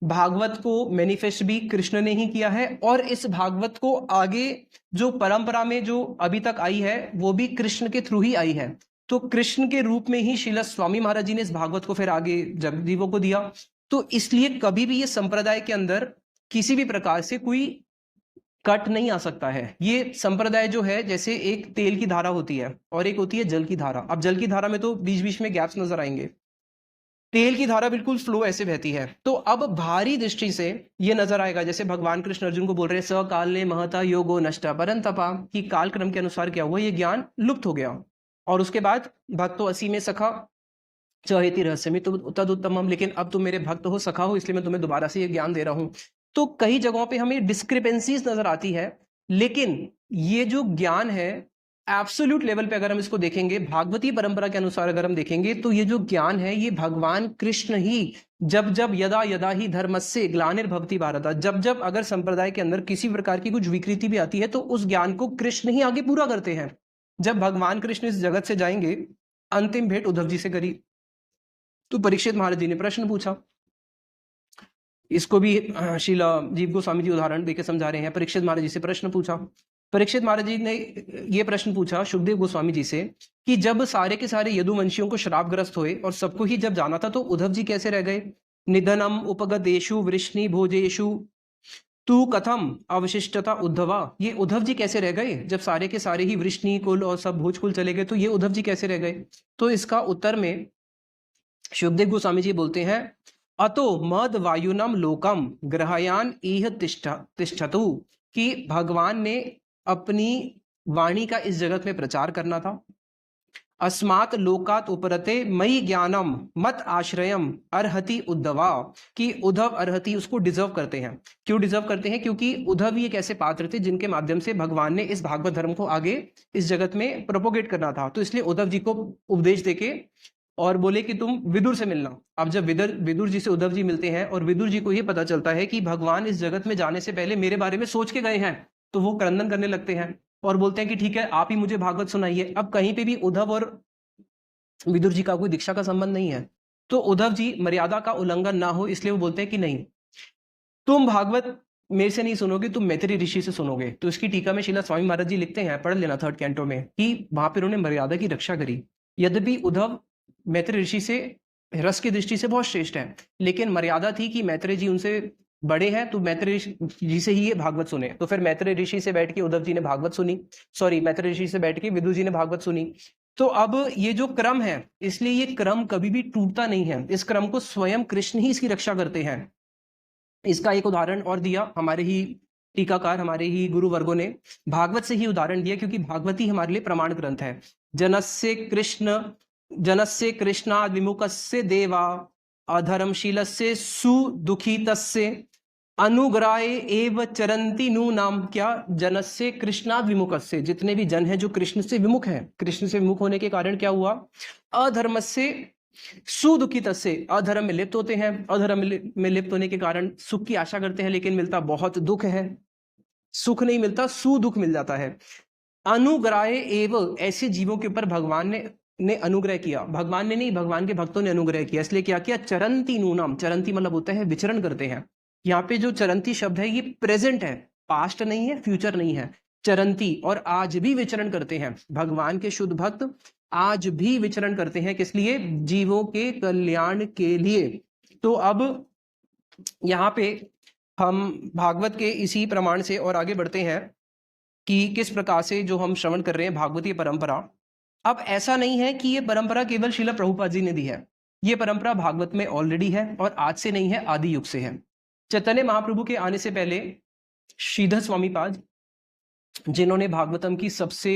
भागवत को मैनिफेस्ट भी कृष्ण ने ही किया है, और इस भागवत को आगे जो परंपरा में जो अभी तक आई है वो भी कृष्ण के थ्रू ही आई है। तो कृष्ण के रूप में ही श्रील स्वामी महाराज जी ने इस भागवत को फिर आगे जगजीवों को दिया। तो इसलिए कभी भी ये संप्रदाय के अंदर किसी भी प्रकार से कोई कट नहीं आ सकता है। ये संप्रदाय जो है जैसे एक तेल की धारा होती है और एक होती है जल की धारा। अब जल की धारा में तो बीच बीच में गैप्स नजर आएंगे, तेल की धारा बिल्कुल फ्लो ऐसे बहती है। तो अब भारी दृष्टि से ये नजर आएगा, जैसे भगवान कृष्ण अर्जुन को बोल रहे हैं स काल ने महता योगो नष्ट परंतपा, कि काल क्रम के अनुसार क्या हुआ, ये ज्ञान लुप्त हो गया। और उसके बाद भक्तो असी में सखा चहेति रहस्य में तो तदुत्तमम, लेकिन अब तुम मेरे भक्त हो, सखा हो, इसलिए मैं तुम्हें दोबारा से ये ज्ञान दे रहा हूं। तो कई जगहों पे हमें डिस्क्रिपेंसीज नजर आती है, लेकिन ये जो ज्ञान है एब्सोल्यूट लेवल पे अगर हम इसको देखेंगे, भागवती परंपरा के अनुसार अगर हम देखेंगे, तो ये जो ज्ञान है ये भगवान कृष्ण ही जब जब यदा यदा ही धर्मस्य ग्लानिर्भवति भारत, जब जब अगर संप्रदाय के अंदर किसी प्रकार की कुछ विकृति भी आती है तो उस ज्ञान को कृष्ण ही आगे पूरा करते हैं। जब भगवान कृष्ण इस जगत से जाएंगे, अंतिम भेंट उद्धव जी से करी, तो परीक्षित महाराज जी ने प्रश्न पूछा। इसको भी शीला जीव गोस्वामी जी उदाहरण देके समझा रहे हैं। परीक्षित महाराज जी से प्रश्न पूछा, परीक्षित महाराज जी ने ये प्रश्न पूछा सुखदेव गोस्वामी जी से कि जब सारे के सारे यदुवंशियों को श्रापग्रस्त हुए और सबको ही जब जाना था, तो उद्धव जी कैसे रह गए? निधनम उपगदेशु वृष्णि भोजेशु तू कथम अवशिष्टता उद्धवा, ये उद्धव जी कैसे रह गए? जब सारे के सारे ही वृष्णि कुल और सब भोज कुल चले गए, तो ये उद्धव जी कैसे रह गए? तो इसका उत्तर में सुखदेव गोस्वामी जी बोलते हैं अतो मद वायुनम लोकम ग्रहयान इह तिष्ठतु, कि भगवान ने अपनी वाणी का इस जगत में प्रचार करना था। अस्मात् लोकात उपरते मई ज्ञानम मत आश्रयम अर्हति उद्धवा, कि उद्धव अर्हति उसको डिजर्व करते हैं। क्यों डिजर्व करते हैं? क्योंकि उद्धव ही एक ऐसे पात्र थे जिनके माध्यम से भगवान ने इस भागवत धर्म को आगे इस जगत में प्रोपोगेट करना था। तो इसलिए उद्धव जी को उपदेश देके और बोले कि तुम विदुर से मिलना। अब जब विदुर जी से उद्धव जी मिलते हैं और विदुर जी को ये पता चलता है कि भगवान इस जगत में जाने से पहले मेरे बारे में सोच के गए हैं, तो वो क्रंदन करने लगते हैं और बोलते हैं कि ठीक है, आप ही मुझे भागवत सुनाइए। अब कहीं पे भी उद्धव और विदुर जी का कोई दीक्षा का संबंध नहीं है, तो उद्धव जी मर्यादा का उल्लंघन ना हो इसलिए वो बोलते हैं कि नहीं, तुम भागवत मेरे से नहीं सुनोगे, तुम मैत्री ऋषि से सुनोगे। तो इसकी टीका में श्रीला स्वामी महाराज जी लिखते हैं, पढ़ लेना 3rd कैंटो में, कि वहां पर उन्होंने मर्यादा की रक्षा करी। यद्यपि उद्धव मैत्री ऋषि से रस की दृष्टि से बहुत श्रेष्ठ है, लेकिन मर्यादा थी कि मैत्री जी उनसे बड़े हैं, तो मैत्री जी से ही ये भागवत सुने। तो फिर मैत्री ऋषि से बैठ के उद्धव जी ने भागवत सुनी, सॉरी मैत्री ऋषि से बैठ के विदुर जी ने भागवत सुनी। तो अब ये जो क्रम है, इसलिए ये क्रम कभी भी टूटता नहीं है, इस क्रम को स्वयं कृष्ण ही इसकी रक्षा करते हैं। इसका एक उदाहरण और दिया हमारे ही टीकाकार, हमारे ही गुरु वर्गों ने भागवत से ही उदाहरण दिया, क्योंकि भागवत ही हमारे लिए प्रमाण ग्रंथ है। जनस्य कृष्णाद विमुखस्य देवा अधर्मशीलस्य सुदुखितस्य अनुग्राहे एव चरंती नूनाम, क्या? जनस्य कृष्णाद विमुखस्य, जितने भी जन हैं जो कृष्ण से विमुख हैं, कृष्ण से विमुख होने के कारण क्या हुआ? अधर्म से सुदुखितस्य, अधर्म में लिप्त होते हैं, अधर्म में लिप्त होने के कारण सुख की आशा करते हैं, लेकिन मिलता बहुत दुख है, सुख नहीं मिलता, सुदुख मिल जाता है। अनुग्राहे एव, ऐसे जीवों के ऊपर भगवान ने अनुग्रह किया, भगवान ने नहीं, भगवान के भक्तों ने अनुग्रह किया। इसलिए क्या किया? चरंती नूनाम, चरंती मतलब होता है विचरण करते हैं। यहाँ पे जो चरंती शब्द है ये प्रेजेंट है, पास्ट नहीं है, फ्यूचर नहीं है, चरंती, और आज भी विचरण करते हैं। भगवान के शुद्ध भक्त आज भी विचरण करते हैं, किस लिए? जीवों के कल्याण के लिए। तो अब यहाँ पे हम भागवत के इसी प्रमाण से और आगे बढ़ते हैं कि किस प्रकार से जो हम श्रवण कर रहे हैं भागवतीय परंपरा। अब ऐसा नहीं है कि ये परंपरा केवल श्रील प्रभुपाद जी ने दी है, ये परंपरा भागवत में ऑलरेडी है और आज से नहीं है, आदि युग से है। चैतन्य महाप्रभु के आने से पहले श्रीधर स्वामी पाद, जिन्होंने भागवतम की सबसे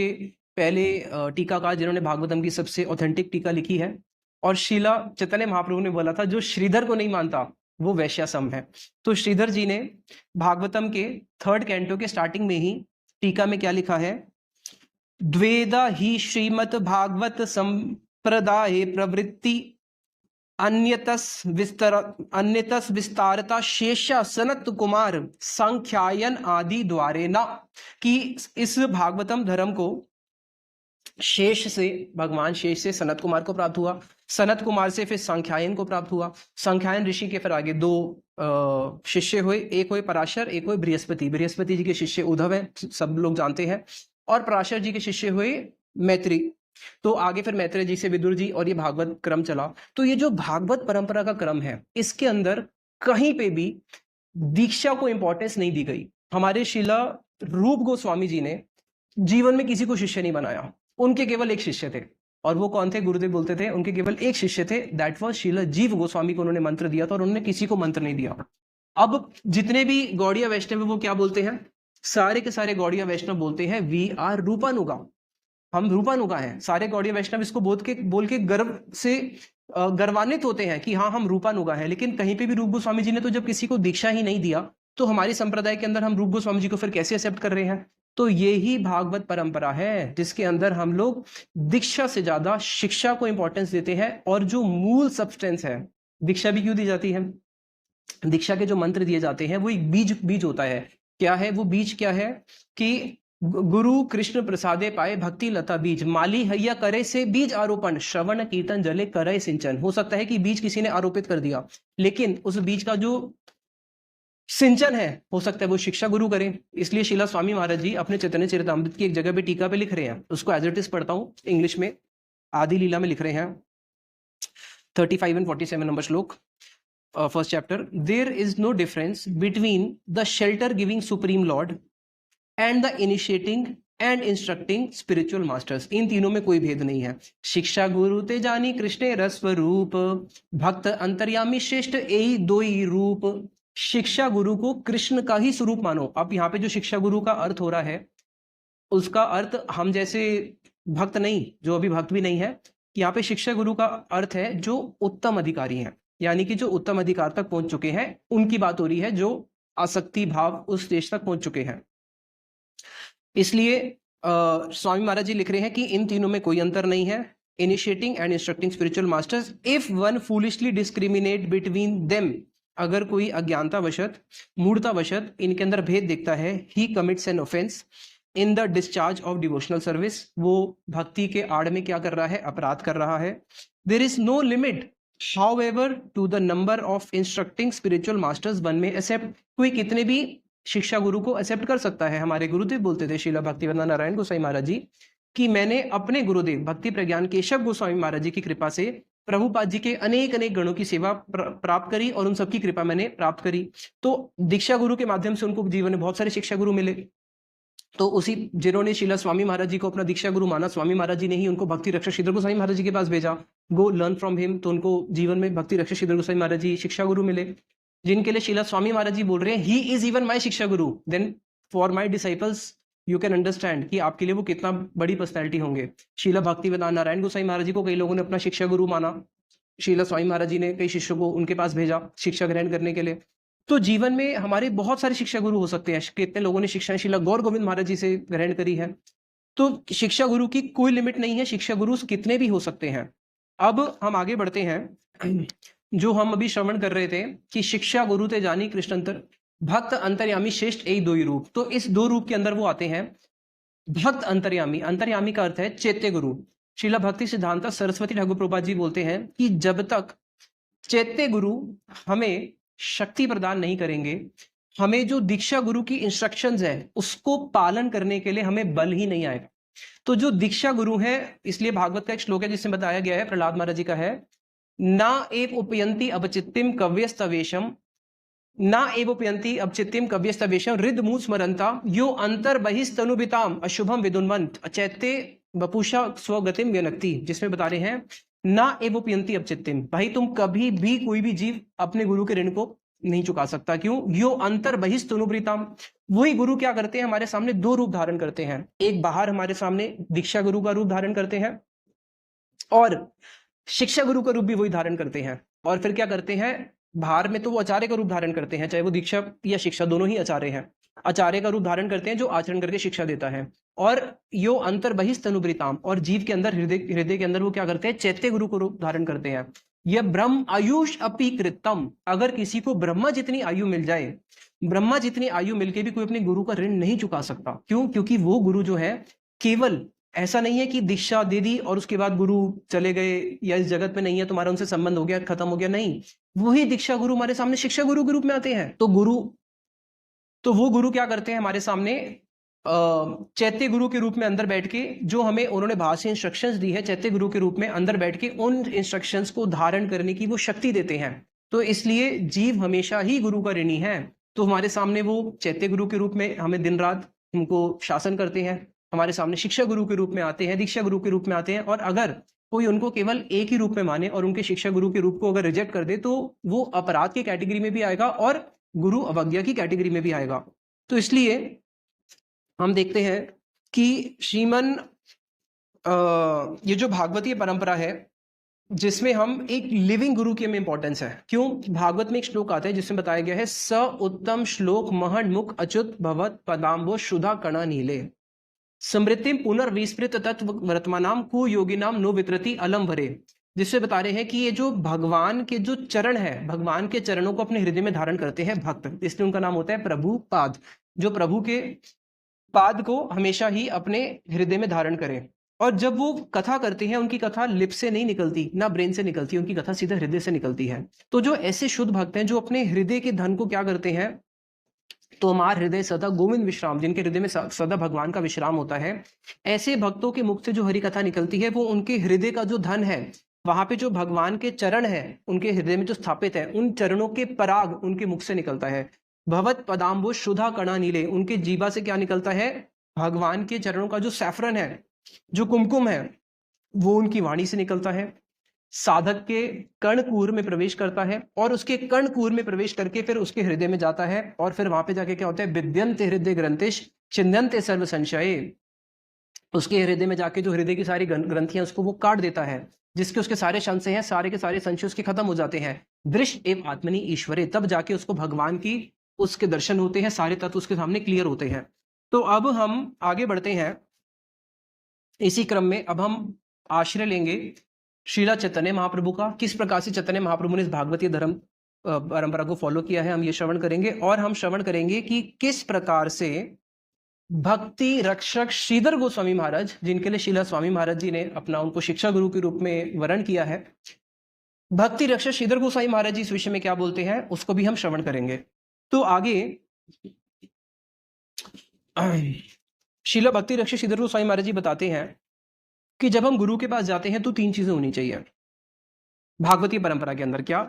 पहले टीकाकार, जिन्होंने भागवतम की सबसे ऑथेंटिक टीका लिखी है, और श्रीला चैतन्य महाप्रभु ने बोला था जो श्रीधर को नहीं मानता वो वैश्यासम है। तो श्रीधर जी ने भागवतम के 3rd कैंटो के स्टार्टिंग में ही टीका में क्या लिखा है? द्वेदा ही श्रीमद भागवत संप्रदाय प्रवृत्ति अन्यतस विस्तारता शेषा सनत कुमार संख्यायन आदि द्वारे न, कि इस भागवतम धर्म को शेष से, भगवान शेष से सनत कुमार को प्राप्त हुआ, सनत कुमार से फिर संख्यायन को प्राप्त हुआ, संख्यायन ऋषि के फिर आगे दो शिष्य हुए, एक हुए पराशर, एक हुए बृहस्पति। बृहस्पति जी के शिष्य उद्धव हैं, सब लोग जानते हैं, और पराशर जी के शिष्य हुए मैत्री। तो आगे फिर मैत्रेय जी से विदुर जी, और ये भागवत क्रम चला। तो ये जो भागवत परंपरा का क्रम है, इसके अंदर कहीं पे भी दीक्षा को इंपॉर्टेंस नहीं दी गई। हमारे शिला रूप गोस्वामी जी ने जीवन में किसी को शिष्य नहीं बनाया, उनके केवल एक शिष्य थे, और वो कौन थे? गुरुदेव बोलते थे उनके केवल एक शिष्य थे, दैट वाज शीला जीव गोस्वामी को उन्होंने मंत्र दिया था, और उन्होंने किसी को मंत्र नहीं दिया। अब जितने भी गौड़िया वैष्णव वो क्या बोलते हैं? सारे के सारे गौड़िया वैष्णव बोलते हैं वी आर रूपानुगा, हम रूपानुगा हैं। सारे गौड़िया वैष्णव इसको बोल के गर्व से गर्वान्वित होते हैं कि हाँ हम रूपानुगा हैं। लेकिन कहीं पे भी रूप गोस्वामी जी ने तो जब किसी को दीक्षा ही नहीं दिया, तो हमारे संप्रदाय के अंदर हम रूप गोस्वामी जी को फिर कैसे एक्सेप्ट कर रहे हैं? तो ये ही भागवत परंपरा है जिसके अंदर हम लोग दीक्षा से ज्यादा शिक्षा को इंपॉर्टेंस देते हैं। और जो मूल सब्सटेंस है, दीक्षा भी क्यों दी जाती है? दीक्षा के जो मंत्र दिए जाते हैं वो एक बीज होता है। क्या है वो बीज? क्या है कि गुरु कृष्ण प्रसादे पाए भक्ति लता बीज, माली हैया करे से बीज आरोपण, श्रवण कीर्तन जले करे सिंचन। हो सकता है कि बीज किसी ने आरोपित कर दिया, लेकिन उस बीज का जो सिंचन है, हो सकता है वो शिक्षा गुरु करे। इसलिए शिला स्वामी महाराज जी अपने चैतन्य चरितामृत की एक जगह पे टीका पे लिख रहे हैं, उसको एज इट इज पढ़ता हूं इंग्लिश में। आदि लीला में लिख रहे हैं 35 एंड 47 नंबर श्लोक, first chapter. There is no difference between the shelter giving supreme lord and the initiating and instructing spiritual masters. इन तीनों में कोई भेद नहीं है। शिक्षा गुरु ते जानी कृष्ण रस्वरूप, भक्त अंतर्यामी श्रेष्ठ यही दो ही रूप। शिक्षा गुरु को कृष्ण का ही स्वरूप मानो। अब यहाँ पे जो शिक्षा गुरु का अर्थ हो रहा है, उसका अर्थ हम जैसे भक्त नहीं, जो अभी भक्त भी नहीं है, यहाँ पे शिक्षा गुरु का अर्थ है जो उत्तम अधिकारी हैं, यानी कि जो उत्तम अधिकार तक पहुंच चुके हैं, उनकी बात हो रही है, जो आसक्ति भाव उस स्टेज तक पहुंच चुके हैं। इसलिए स्वामी महाराज जी लिख रहे हैं कि इन तीनों में कोई अंतर नहीं है। Initiating and instructing spiritual masters, if one foolishly discriminate between them, अगर कोई अज्ञानतावशत मूढ़तावशत इनके अंदर भेद देखता है, he commits an offence in the discharge of devotional service, वो भक्ति के आड़ में क्या कर रहा है? अपराध कर रहा है। There is no limit however to the number of instructing spiritual masters one में एक्सेप्ट, कोई कितने भी शिक्षा गुरु को एक्सेप्ट कर सकता है। हमारे गुरुदेव बोलते थे श्रीला भक्तिवेदांत नारायण गोसाई महाराज जी कि मैंने अपने गुरुदेव भक्ति प्रज्ञान केशव गोस्वामी महाराज जी की कृपा से प्रभुपाद जी के अनेक अनेक गणों की सेवा प्राप्त करी, और उन सबकी कृपा मैंने प्राप्त करी। तो दीक्षा गुरु के माध्यम से उनको जीवन में बहुत सारे शिक्षा गुरु मिले। तो उसी जिन्होंने शिला स्वामी महाराज जी को अपना दीक्षा गुरु माना, स्वामी महाराज जी ने ही उनको भक्ति रक्षक श्रीधर गोसाई महाराज जी के पास भेजा, गो लर्न फ्रॉम हिम। तो उनको जीवन में भक्ति रक्षक श्रीधर गोसाई महाराज जी शिक्षा गुरु मिले, जिनके लिए शिला स्वामी महाराज जी बोल रहे हैं he is even my shiksha guru, then for my disciples you can understand कि आपके लिए वो कितना बड़ी पर्सनैलिटी होंगे। शीला भक्तिवेदांत नारायण गोसाई महाराज जी को कई लोगों ने अपना शिक्षा गुरु माना, शीला स्वामी महाराज जी ने कई शिष्यों को उनके पास भेजा शिक्षा ग्रहण करने के लिए। तो जीवन में हमारे बहुत सारे शिक्षा गुरु हो सकते हैं। कितने लोगों ने शिक्षा शीला गौर गोविंद महाराज जी से ग्रहण करी है। तो शिक्षा गुरु की कोई लिमिट नहीं है, शिक्षा गुरु कितने भी हो सकते हैं। अब हम आगे बढ़ते हैं, जो हम अभी श्रवण कर रहे थे कि शिक्षा गुरु ते जानी कृष्ण अंतर, भक्त अंतर्यामी श्रेष्ठ एक दो ही रूप। तो इस दो रूप के अंदर वो आते हैं भक्त अंतर्यामी। अंतर्यामी का अर्थ है चैत्य गुरु। श्रीला भक्ति सिद्धांत सरस्वती ठाकुर प्रभुपाद जी बोलते हैं कि जब तक चैत्य गुरु हमें शक्ति प्रदान नहीं करेंगे, हमें जो दीक्षा गुरु की इंस्ट्रक्शंस है उसको पालन करने के लिए हमें बल ही नहीं आएगा। तो जो दीक्षा गुरु है, इसलिए भागवत का एक श्लोक है जिसमें बताया गया है, प्रहलाद महाराज जी का है, ना एव उपयंती अवचित्तिम कव्यस्तवेशम, ना एव उपयंती अवचित्तिम कव्यस्तवेशम रिद मूल स्मरंता यो अंतर बहिस्तनुबिताम अशुभम विदुन्वंत अचैत्य वपुषा स्वगतिम व्यनक्ति, जिसमें बता रहे हैं ना एव उपयंती अवचित्तिम, भाई तुम कभी भी कोई भी जीव अपने गुरु के ऋण को नहीं चुका सकता। क्यों? यो अंतर बहिस्तनुब्रीताम, वही गुरु क्या करते हैं, हमारे सामने दो रूप धारण करते हैं। एक बाहर हमारे सामने दीक्षा गुरु का रूप धारण करते हैं, और शिक्षा गुरु का रूप भी वही धारण करते हैं। और फिर क्या करते हैं, बाहर में तो वो आचार्य का रूप धारण करते हैं, चाहे वो दीक्षा या शिक्षा दोनों ही आचार्य हैं। आचार्य का रूप धारण करते हैं जो आचरण करके शिक्षा देता है, और यो अंतर बहिस्तनुब्रीताम, और जीव के अंदर हृदय के अंदर वो क्या करते हैं, चैत्य गुरु को रूप धारण करते हैं। यह ब्रह्म आयुष अपि कृतम, अगर किसी को ब्रह्मा जितनी आयु मिल जाए, ब्रह्मा जितनी आयु मिलके भी कोई अपने गुरु का ऋण नहीं चुका सकता। क्यों? क्योंकि वो गुरु जो है, केवल ऐसा नहीं है कि दीक्षा दे दी और उसके बाद गुरु चले गए या इस जगत में नहीं है, तुम्हारा उनसे संबंध हो गया, खत्म हो गया, नहीं। वही दीक्षा गुरु हमारे सामने शिक्षा गुरु के रूप में आते हैं। तो वो गुरु क्या करते हैं हमारे सामने, चैत्य गुरु के रूप में अंदर बैठ के, जो हमें उन्होंने बाहर से इंस्ट्रक्शंस दी है, चैत्य गुरु के रूप में अंदर बैठ के उन इंस्ट्रक्शंस को धारण करने की वो शक्ति देते हैं। तो इसलिए जीव हमेशा ही गुरु का ऋणी है। तो हमारे सामने वो चैत्य गुरु के रूप में हमें दिन रात हमको शासन करते हैं, हमारे सामने शिक्षा गुरु के रूप में आते हैं, दीक्षा गुरु के रूप में आते हैं। और अगर कोई उनको केवल एक ही रूप में माने और उनके शिक्षा गुरु के रूप को अगर रिजेक्ट कर दे, तो वो अपराध की कैटेगरी में भी आएगा और गुरु अवज्ञा की कैटेगरी में भी आएगा। तो इसलिए हम देखते हैं कि ये जो भागवतीय परंपरा है, जिसमें हम एक लिविंग गुरु की हमें इंपॉर्टेंस है। क्यों? भागवत में एक श्लोक आता है जिसमें बताया गया है, स उत्तम श्लोक महन मुख अच्युत भवत पदाम्बो शुधा कणा नीले स्मृतिम पुनर्विस्मृत तत्व वर्तमानाम कु योगिनाम नो वितरति अलम भरे। जिससे बता रहे हैं कि ये जो भगवान के जो चरण है, भगवान के चरणों को अपने हृदय में धारण करते हैं भक्त, इसलिए उनका नाम होता है प्रभु पाद। जो प्रभु के पाद को हमेशा ही अपने हृदय में धारण करें। और जब वो कथा करते हैं, उनकी कथा लिप से नहीं निकलती, ना ब्रेन से निकलती, उनकी कथा सीधा हृदय से निकलती है। तो जो ऐसे शुद्ध भक्त हैं, जो अपने हृदय के धन को क्या करते हैं, तो हमारा हृदय सदा गोविंद विश्राम, जिनके हृदय में सदा भगवान का विश्राम होता है, ऐसे भक्तों के मुख से जो हरि कथा निकलती है, वो उनके हृदय का जो धन है, वहां पे जो भगवान के चरण है उनके हृदय में जो स्थापित है, उन चरणों के पराग उनके मुख से निकलता है। भवत पदाम्बो शुद्धा कणा नीले, उनके जीवा से क्या निकलता है, भगवान के चरणों का जो सैफरन है, जो कुमकुम है, वो उनकी वाणी से निकलता है, साधक के कर्णकूर में प्रवेश करता है और उसके कर्णकूर में प्रवेश करके फिर उसके हृदय में जाता है। और फिर वहां पे जाके क्या होता है, विद्यन्ते हृदय ग्रंथिश छिन्दन्ते सर्व संशय, उसके हृदय में जाके जो हृदय की सारी ग्रंथियां उसको वो काट देता है, जिसके उसके सारे संशय हैं, सारे के सारे संशय उसके खत्म हो जाते हैं। दृश्य एवं आत्मनि ईश्वरे, तब जाके उसको भगवान की उसके दर्शन होते हैं, सारे तत्व उसके सामने क्लियर होते हैं। तो अब हम आगे बढ़ते हैं इसी क्रम में। अब हम आश्रय लेंगे श्रीला चैतन्य महाप्रभु का। किस प्रकार से चैतन्य महाप्रभु ने इस भागवतीय धर्म परंपरा को फॉलो किया है, हम ये श्रवण करेंगे। और हम श्रवण करेंगे कि किस प्रकार से भक्ति रक्षक श्रीधर गोस्वामी महाराज, जिनके लिए श्रीला स्वामी महाराज जी ने अपना उनको शिक्षा गुरु के रूप में वर्ण किया है, भक्ति रक्षक श्रीधर गोस्वामी महाराज जी इस विषय में क्या बोलते हैं, उसको भी हम श्रवण करेंगे। तो आगे श्रीला भक्ति रक्षक श्रीधर गोस्वामी महाराज जी बताते हैं कि जब हम गुरु के पास जाते हैं तो 3 चीजें होनी चाहिए भागवतीय परंपरा के अंदर। क्या?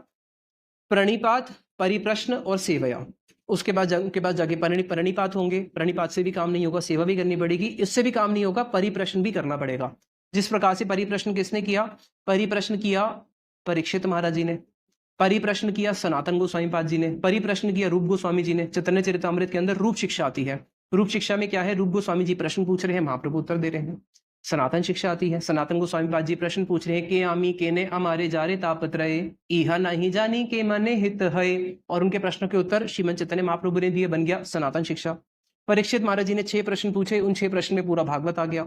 प्रणिपात, परिप्रश्न और सेवया। उसके बाद जाके प्रणिपात होंगे, प्रणिपात से भी काम नहीं होगा, सेवा भी करनी पड़ेगी, इससे भी काम नहीं होगा, परिप्रश्न भी करना पड़ेगा। जिस प्रकार से परिप्रश्न किसने किया, परिप्रश्न किया परीक्षित महाराज जी ने, परिप्रश्न किया सनातन गोस्वामी पाद जी ने, परिप्रश्न किया रूप गोस्वामी जी ने। चैतन्य चरितामृत के अंदर रूप शिक्षा आती है। रूप शिक्षा में क्या है, रूप गोस्वामी जी प्रश्न पूछ रहे हैं, महाप्रभु उत्तर दे रहे हैं। सनातन शिक्षा आती है, सनातन गोस्वामी पाद जी प्रश्न पूछ रहे हैं, के आमी के ने अमारे जारे तापत्रये इहा नहीं जानी के मने हित है, और उनके प्रश्नों के उत्तर श्रीमद चैतन्य महाप्रभु ने दिए, बन गया सनातन शिक्षा। परीक्षित महाराज जी ने 6 प्रश्न पूछे, उन 6 प्रश्न में पूरा भागवत आ गया।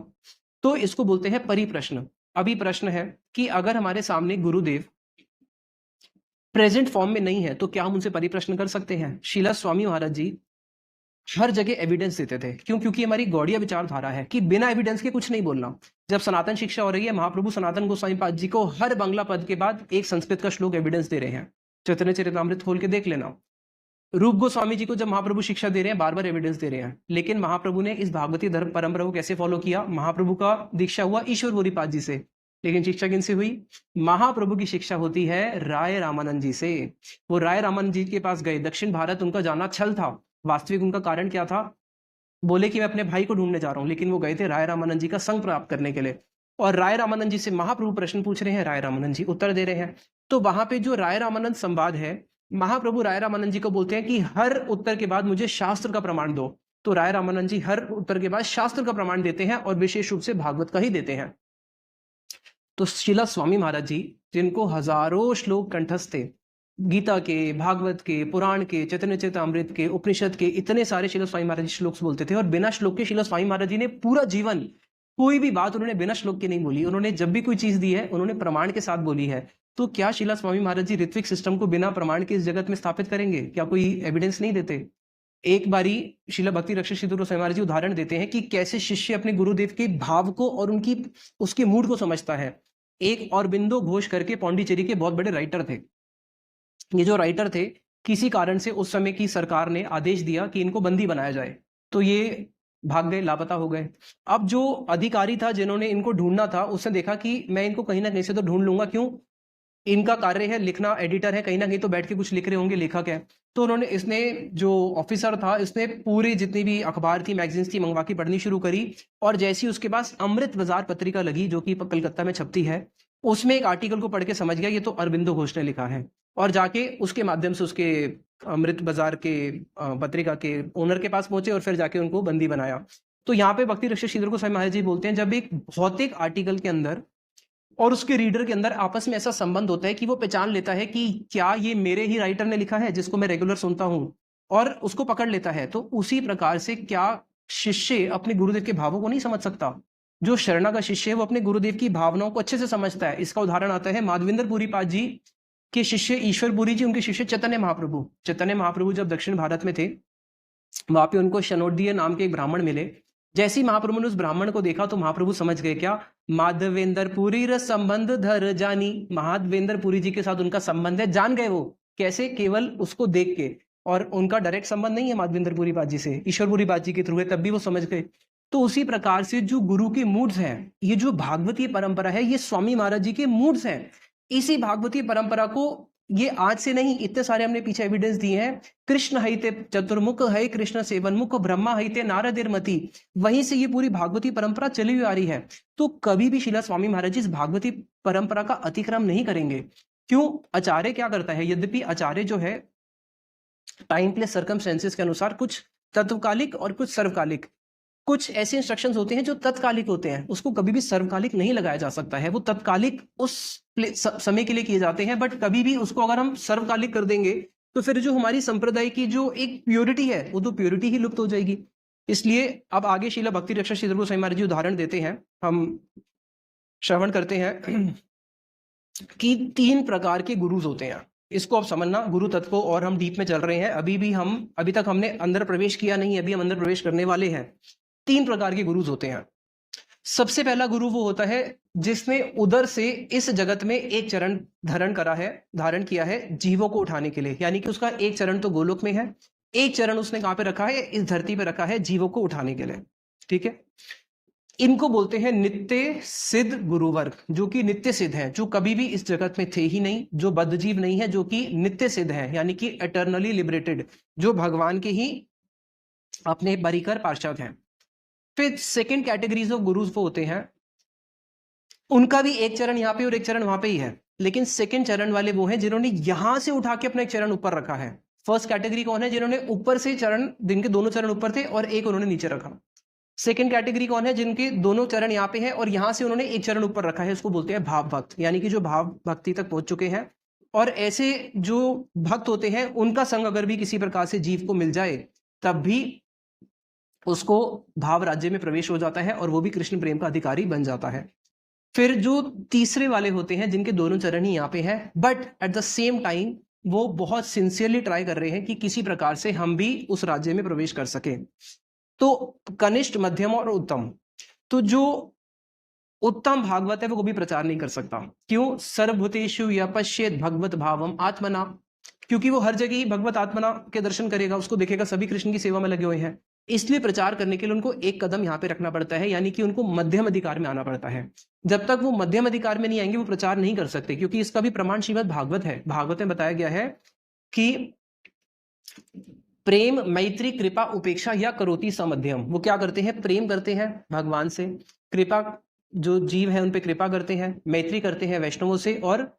तो इसको बोलते हैं परिप्रश्न। अभी प्रश्न है कि अगर हमारे सामने गुरुदेव प्रेजेंट फॉर्म में नहीं है तो क्या हम उनसे परिप्रश्न कर सकते हैं? श्रीला स्वामी महाराज जी हर जगह एविडेंस देते थे। क्यों? क्योंकि हमारी गौड़िया विचारधारा है कि बिना एविडेंस के कुछ नहीं बोलना। जब सनातन शिक्षा हो रही है, महाप्रभु सनातन गोस्वामी पाद जी को हर बांग्ला पद के बाद एक संस्कृत का श्लोक एविडेंस दे रहे हैं। चैतन्य चरितामृत खोल के देख लेना। रूप गोस्वामी जी को जब महाप्रभु शिक्षा दे रहे हैं, बार बार एविडेंस दे रहे हैं। लेकिन महाप्रभु ने इस भागवती धर्म परंपरा को कैसे फॉलो किया? महाप्रभु का दीक्षा हुआ ईश्वर गौरीपाद जी से, लेकिन शिक्षा किनसे हुई? महाप्रभु की शिक्षा होती है राय रामानंद जी से। वो राय रामानंद जी के पास गए। दक्षिण भारत उनका जाना छल था। वास्तविक उनका कारण क्या था? बोले कि मैं अपने भाई को ढूंढने जा रहा हूं, लेकिन वो गए थे राय रामानंद जी का संग प्राप्त करने के लिए। और राय रामानंद जी से महाप्रभु प्रश्न पूछ रहे हैं, राय रामानंद जी उत्तर दे रहे हैं। तो वहां पे जो राय रामानंद संवाद है, महाप्रभु राय रामानंद जी को बोलते हैं कि हर उत्तर के बाद मुझे शास्त्र का प्रमाण दो। तो राय रामानंद जी हर उत्तर के बाद शास्त्र का प्रमाण देते हैं, और विशेष रूप से भागवत का ही देते हैं। तो श्रीला स्वामी महाराज जी, जिनको हजारों श्लोक कंठस्थ थे, गीता के, भागवत के, पुराण के, चैतन्य चरितामृत के, उपनिषद के, इतने सारे श्रीला स्वामी महाराज जी श्लोक बोलते थे। और बिना श्लोक के श्रीला स्वामी महाराज जी ने पूरा जीवन कोई भी बात उन्होंने बिना श्लोक के नहीं बोली। उन्होंने जब भी कोई चीज दी है, उन्होंने प्रमाण के साथ बोली है। तो क्या शिला स्वामी महाराज जी ऋत्विक सिस्टम को बिना प्रमाण के इस जगत में स्थापित करेंगे? क्या कोई एविडेंस नहीं देते? एक बारी शिला भक्ति रक्षक श्री गुरु स्वामी महाराज जी उदाहरण देते हैं कि कैसे शिष्य अपने गुरुदेव के भाव को और उनकी उसके मूड को समझता है। एक औरबिंदो घोष करके पौंडीचेरी के बहुत बड़े राइटर थे। ये जो राइटर थे, किसी कारण से उस समय की सरकार ने आदेश दिया कि इनको बंदी बनाया जाए, तो ये भाग गए, लापता हो गए। अब जो अधिकारी था जिन्होंने इनको ढूंढना था, उसने देखा कि मैं इनको कहीं ना कहीं से तो ढूंढ लूंगा, क्यों, इनका कार्य है लिखना, एडिटर है, कहीं ना कहीं तो बैठ के कुछ लिख रहे होंगे, लेखक है। तो उन्होंने, इसने जो ऑफिसर था, इसने पूरी जितनी भी अखबार थी, मैगजीन्स थी, मंगवा के पढ़नी शुरू करी। और जैसी उसके पास अमृत बाजार पत्रिका लगी, जो कि कलकत्ता में छपती है, उसमें एक आर्टिकल को पढ़ के समझ गया ये तो अरविंदो घोष ने लिखा है। और जाके उसके माध्यम से उसके अमृत बाजार के पत्रिका के ओनर के पास पहुंचे और फिर जाके उनको बंदी बनाया। तो यहाँ पे भक्ति रक्षक श्री गोस्वामी महाराज जी बोलते हैं, जब एक भौतिक आर्टिकल के अंदर और उसके रीडर के अंदर आपस में ऐसा संबंध होता है कि वो पहचान लेता है कि क्या ये मेरे ही राइटर ने लिखा है जिसको मैं रेगुलर सुनता हूं, और उसको पकड़ लेता है। तो उसी प्रकार से क्या शिष्य अपने गुरुदेव के भावों को नहीं समझ सकता? जो शरणागत शिष्य है वो अपने गुरुदेव की भावनाओं को अच्छे से समझता है। इसका उदाहरण आता है माधवेंद्र पुरी पाद जी के शिष्य ईश्वर पुरी जी, उनके शिष्य चैतन्य महाप्रभु। चैतन्य महाप्रभु जब दक्षिण भारत में थे, वहां पे उनको शनोदीय नाम के एक ब्राह्मण मिले। जैसे ही महाप्रभु ने उस ब्राह्मण को देखा तो महाप्रभु समझ गए, क्या, माधवेंद्र पुरी रस संबंध धर जानी, माधवेंद्र पुरी जी के साथ उनका संबंध है, जान गए वो। कैसे? केवल उसको देख के। और उनका डायरेक्ट संबंध नहीं है माधवेंद्र पुरी बाजी से, ईश्वर पुरी बाजी के थ्रू है, तब भी वो समझ गए। तो उसी प्रकार से जो गुरु के मूड्स हैं, ये जो भागवतीय परंपरा है, ये स्वामी महाराज जी के मूड्स हैं। इसी भागवतीय परंपरा को, ये आज से नहीं, इतने सारे हमने पीछे एविडेंस दिए हैं। कृष्ण हईते चतुर्मुख, है कृष्ण सेवनमुख, ब्रह्मा हईते नारदिर्मति, वहीं से ये पूरी भागवती परंपरा चली हुई आ रही है। तो कभी भी शिला स्वामी महाराज जी इस भागवती परंपरा का अतिक्रम नहीं करेंगे। क्यों? आचार्य क्या करता है, यद्यपि आचार्य जो है टाइम प्लेस सर्कमस्टेंसेस के अनुसार कुछ तत्वकालिक और कुछ सर्वकालिक, कुछ ऐसे इंस्ट्रक्शंस होते हैं जो तत्कालिक होते हैं, उसको कभी भी सर्वकालिक नहीं लगाया जा सकता है। वो तत्कालिक उस समय के लिए किए जाते हैं, बट कभी भी उसको अगर हम सर्वकालिक कर देंगे तो फिर जो हमारी संप्रदाय की जो एक प्योरिटी है, वो तो प्योरिटी ही लुप्त हो जाएगी। इसलिए अब आगे शिला भक्ति रक्षक श्री गोस्वामी महाराज जी उदाहरण देते हैं, हम श्रवण करते हैं कि 3 प्रकार के गुरुज होते हैं। इसको अब समझना, गुरु तत्व को, और हम डीप में चल रहे हैं। अभी तक हमने अंदर प्रवेश किया नहीं, अभी हम अंदर प्रवेश करने वाले हैं। 3 प्रकार के गुरुज होते हैं। सबसे पहला गुरु वो होता है जिसने उदर से इस जगत में एक चरण धारण किया है जीवों को उठाने के लिए, यानी कि उसका एक चरण तो गोलोक में है, एक चरण उसने कहां पे रखा है, इस धरती पे रखा है जीवों को उठाने के लिए। ठीक है, इनको बोलते हैं नित्य सिद्ध गुरुवर्ग, जो कि नित्य सिद्ध है, जो कभी भी इस जगत में थे ही नहीं, जो बद्धजीव नहीं है, जो कि नित्य सिद्ध है, यानी कि एटर्नली लिबरेटेड, जो भगवान के ही अपने बरीकर पार्षद हैं। फिर सेकंड कैटेगरीज ऑफ गुरुज वो होते हैं, उनका भी एक चरण यहाँ पे और एक चरण वहां पे ही है, लेकिन सेकंड चरण वाले वो हैं जिन्होंने यहां से उठा के अपना एक चरण ऊपर रखा है। फर्स्ट कैटेगरी कौन है? जिन्होंने ऊपर से चरण, जिनके दोनों चरण ऊपर थे और एक उन्होंने नीचे रखा। सेकंड कैटेगरी कौन है? जिनके दोनों चरण यहाँ पे हैं और यहां से उन्होंने एक चरण ऊपर रखा है, उसको बोलते हैं भाव भक्त, यानी कि जो भाव भक्ति तक पहुंच चुके हैं। और ऐसे जो भक्त होते हैं, उनका संग अगर भी किसी प्रकार से जीव को मिल जाए, तब भी उसको भाव राज्य में प्रवेश हो जाता है और वो भी कृष्ण प्रेम का अधिकारी बन जाता है। फिर जो तीसरे वाले होते हैं, जिनके दोनों चरण ही यहाँ पे हैं, but at the same time वो बहुत सिंसियरली ट्राई कर रहे हैं कि किसी प्रकार से हम भी उस राज्य में प्रवेश कर सके। तो कनिष्ठ, मध्यम और उत्तम। तो जो उत्तम भागवत है वो कभी प्रचार नहीं कर सकता। क्यों? सर्वभूतेषु यपश्येत् भगवत भावम आत्मना, क्योंकि वो हर जगह ही भगवत आत्मना के दर्शन करेगा, उसको देखेगा सभी कृष्ण की सेवा में लगे हुए हैं। इसलिए प्रचार करने के लिए उनको एक कदम यहाँ पे रखना पड़ता है, यानी कि उनको मध्यम अधिकार में आना पड़ता है। जब तक वो मध्यम अधिकार में नहीं आएंगे, वो प्रचार नहीं कर सकते, क्योंकि इसका भी प्रमाण श्रीमद् भागवत है। भागवत में बताया गया है कि प्रेम, मैत्री, कृपा, उपेक्षा या करोति समध्यम। वो क्या करते हैं? प्रेम करते हैं भगवान से, कृपा, जो जीव है उन पे कृपा करते हैं, मैत्री करते हैं वैष्णवों से, और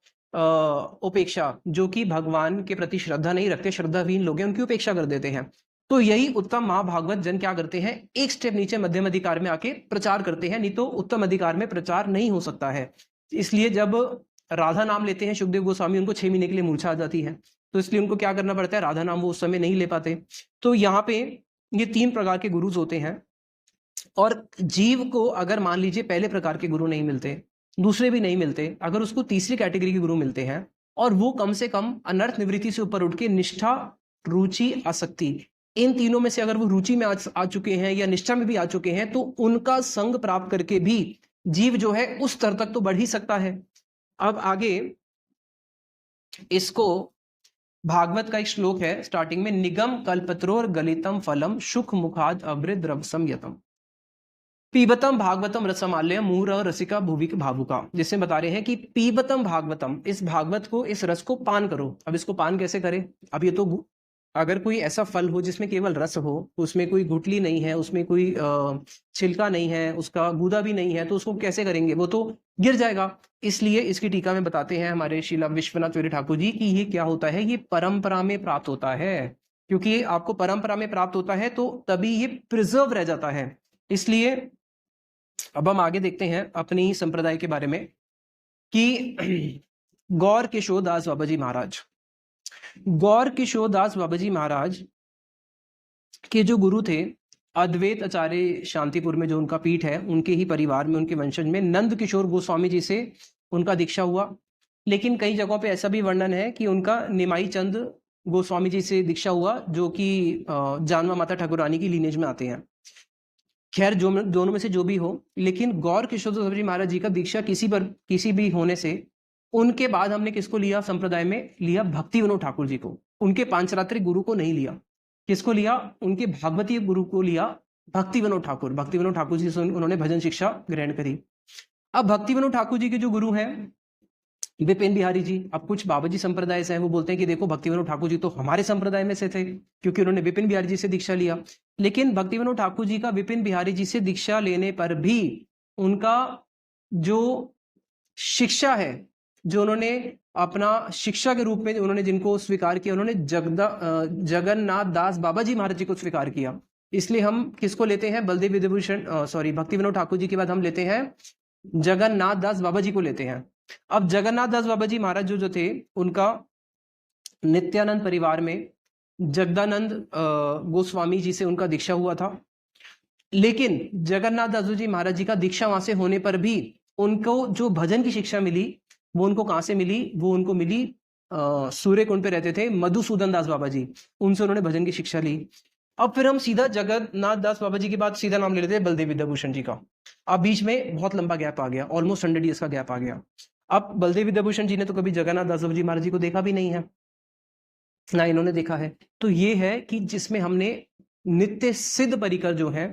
उपेक्षा, जो कि भगवान के प्रति श्रद्धा नहीं रखते, श्रद्धाहीन लोग हैं, उनकी उपेक्षा कर देते हैं। तो यही उत्तम महाभागवत जन क्या करते हैं? एक स्टेप नीचे मध्यम अधिकार में आके प्रचार करते हैं, नहीं तो उत्तम अधिकार में प्रचार नहीं हो सकता है। इसलिए जब राधा नाम लेते हैं सुखदेव गोस्वामी, उनको 6 महीने के लिए मूर्छा आ जाती है, तो इसलिए उनको क्या करना पड़ता है? राधा नाम वो उस समय नहीं ले पाते। तो यहाँ पे ये 3 प्रकार के गुरुज होते हैं। और जीव को अगर मान लीजिए पहले प्रकार के गुरु नहीं मिलते, दूसरे भी नहीं मिलते, अगर उसको तीसरी कैटेगरी के गुरु मिलते हैं और वो कम से कम अनर्थ निवृत्ति से ऊपर उठ के निष्ठा, रुचि, आसक्ति, इन तीनों में से अगर वो रुचि में आ चुके हैं या निष्ठा में भी आ चुके हैं, तो उनका संग प्राप्त करके भी जीव जो है उस स्तर तक तो बढ़ ही सकता है। अब आगे इसको भागवत का एक श्लोक है स्टार्टिंग में, निगम कल्पत्रोर गलितम फलम सुख मुखाद अवृत रवसम यतम पीबतम भागवतम रसमाल्य मूर रसिका भुविक भावुका, जिसमें बता रहे हैं कि पीबतम भागवतम, इस भागवत को, इस रस को पान करो। अब इसको पान कैसे करें? अब ये तो अगर कोई ऐसा फल हो जिसमें केवल रस हो, उसमें कोई गुठली नहीं है, उसमें कोई छिलका नहीं है, उसका गूदा भी नहीं है, तो उसको कैसे करेंगे? वो तो गिर जाएगा। इसलिए इसकी टीका में बताते हैं हमारे श्रीला विश्वनाथ चौधरी ठाकुर जी कि ये क्या होता है, ये परंपरा में प्राप्त होता है। क्योंकि आपको परंपरा में प्राप्त होता है तो तभी ये प्रिजर्व रह जाता है। इसलिए अब हम आगे देखते हैं अपनी संप्रदाय के बारे में कि गौर किशोर दास बाबा जी महाराज, गौर किशोर दास बाबा जी महाराज के जो गुरु थे, अद्वैत आचार्य शांतिपुर में जो उनका पीठ है, उनके ही परिवार में, उनके वंशज में नंद किशोर गोस्वामी जी से उनका दीक्षा हुआ। लेकिन कई जगहों पे ऐसा भी वर्णन है कि उनका निमाई चंद गोस्वामी जी से दीक्षा हुआ, जो कि जानवा माता ठाकुरानी की लीनेज में आते हैं। खैर, जो दोनों में से जो भी हो, लेकिन गौर किशोर दास जी महाराज जी का दीक्षा किसी भी होने से, उनके बाद हमने किसको लिया संप्रदाय में? लिया भक्ति विनोद ठाकुर जी को। उनके पांचरात्रिक गुरु को नहीं लिया। किसको लिया? उनके भागवती गुरु को लिया, भक्ति विनोद ठाकुर। भक्ति विनोद ठाकुर जी से उन्होंने भजन शिक्षा ग्रहण करी। अब भक्ति विनोद ठाकुर जी के जो गुरु हैं विपिन बिहारी जी। अब कुछ बाबा जी संप्रदाय से हैं, वो बोलते हैं कि देखो भक्ति विनोद ठाकुर जी तो हमारे संप्रदाय में से थे, क्योंकि उन्होंने विपिन बिहारी जी से दीक्षा लिया। लेकिन भक्ति विनोद ठाकुर जी का विपिन बिहारी जी से दीक्षा लेने पर भी उनका जो शिक्षा है, जो उन्होंने अपना शिक्षा के रूप में उन्होंने जिनको स्वीकार किया, उन्होंने जगन्नाथ दास बाबा जी महाराज जी को स्वीकार किया। इसलिए हम किसको लेते हैं? बलदेव विद्याभूषण भक्ति विनोद ठाकुर जी के बाद हम लेते हैं जगन्नाथ दास बाबा जी को लेते हैं। अब जगन्नाथ दास बाबा जी महाराज जो थे, उनका नित्यानंद परिवार में जगदानंद गोस्वामी जी से उनका दीक्षा हुआ था। लेकिन जगन्नाथ दास जी महाराज जी का दीक्षा वहां से होने पर भी उनको जो भजन की शिक्षा मिली, वो उनको कहां से मिली? वो उनको मिली सूर्य कुंड पे रहते थे मधुसूदन दास बाबा जी, उनसे उन्होंने भजन की शिक्षा ली। अब फिर हम सीधा जगन्नाथ दास बाबा जी के बाद सीधा नाम ले लेते हैं बलदेव विद्याभूषण जी का। अब बीच में बहुत लंबा गैप आ गया, ऑलमोस्ट 100 ईयर्स का गैप आ गया। अब बलदेव विद्याभूषण जी ने तो कभी जगन्नाथ दास बाबा जी महाराज जी को देखा भी नहीं है, ना इन्होंने देखा है। तो ये है कि जिसमें हमने नित्य सिद्ध परिकर जो है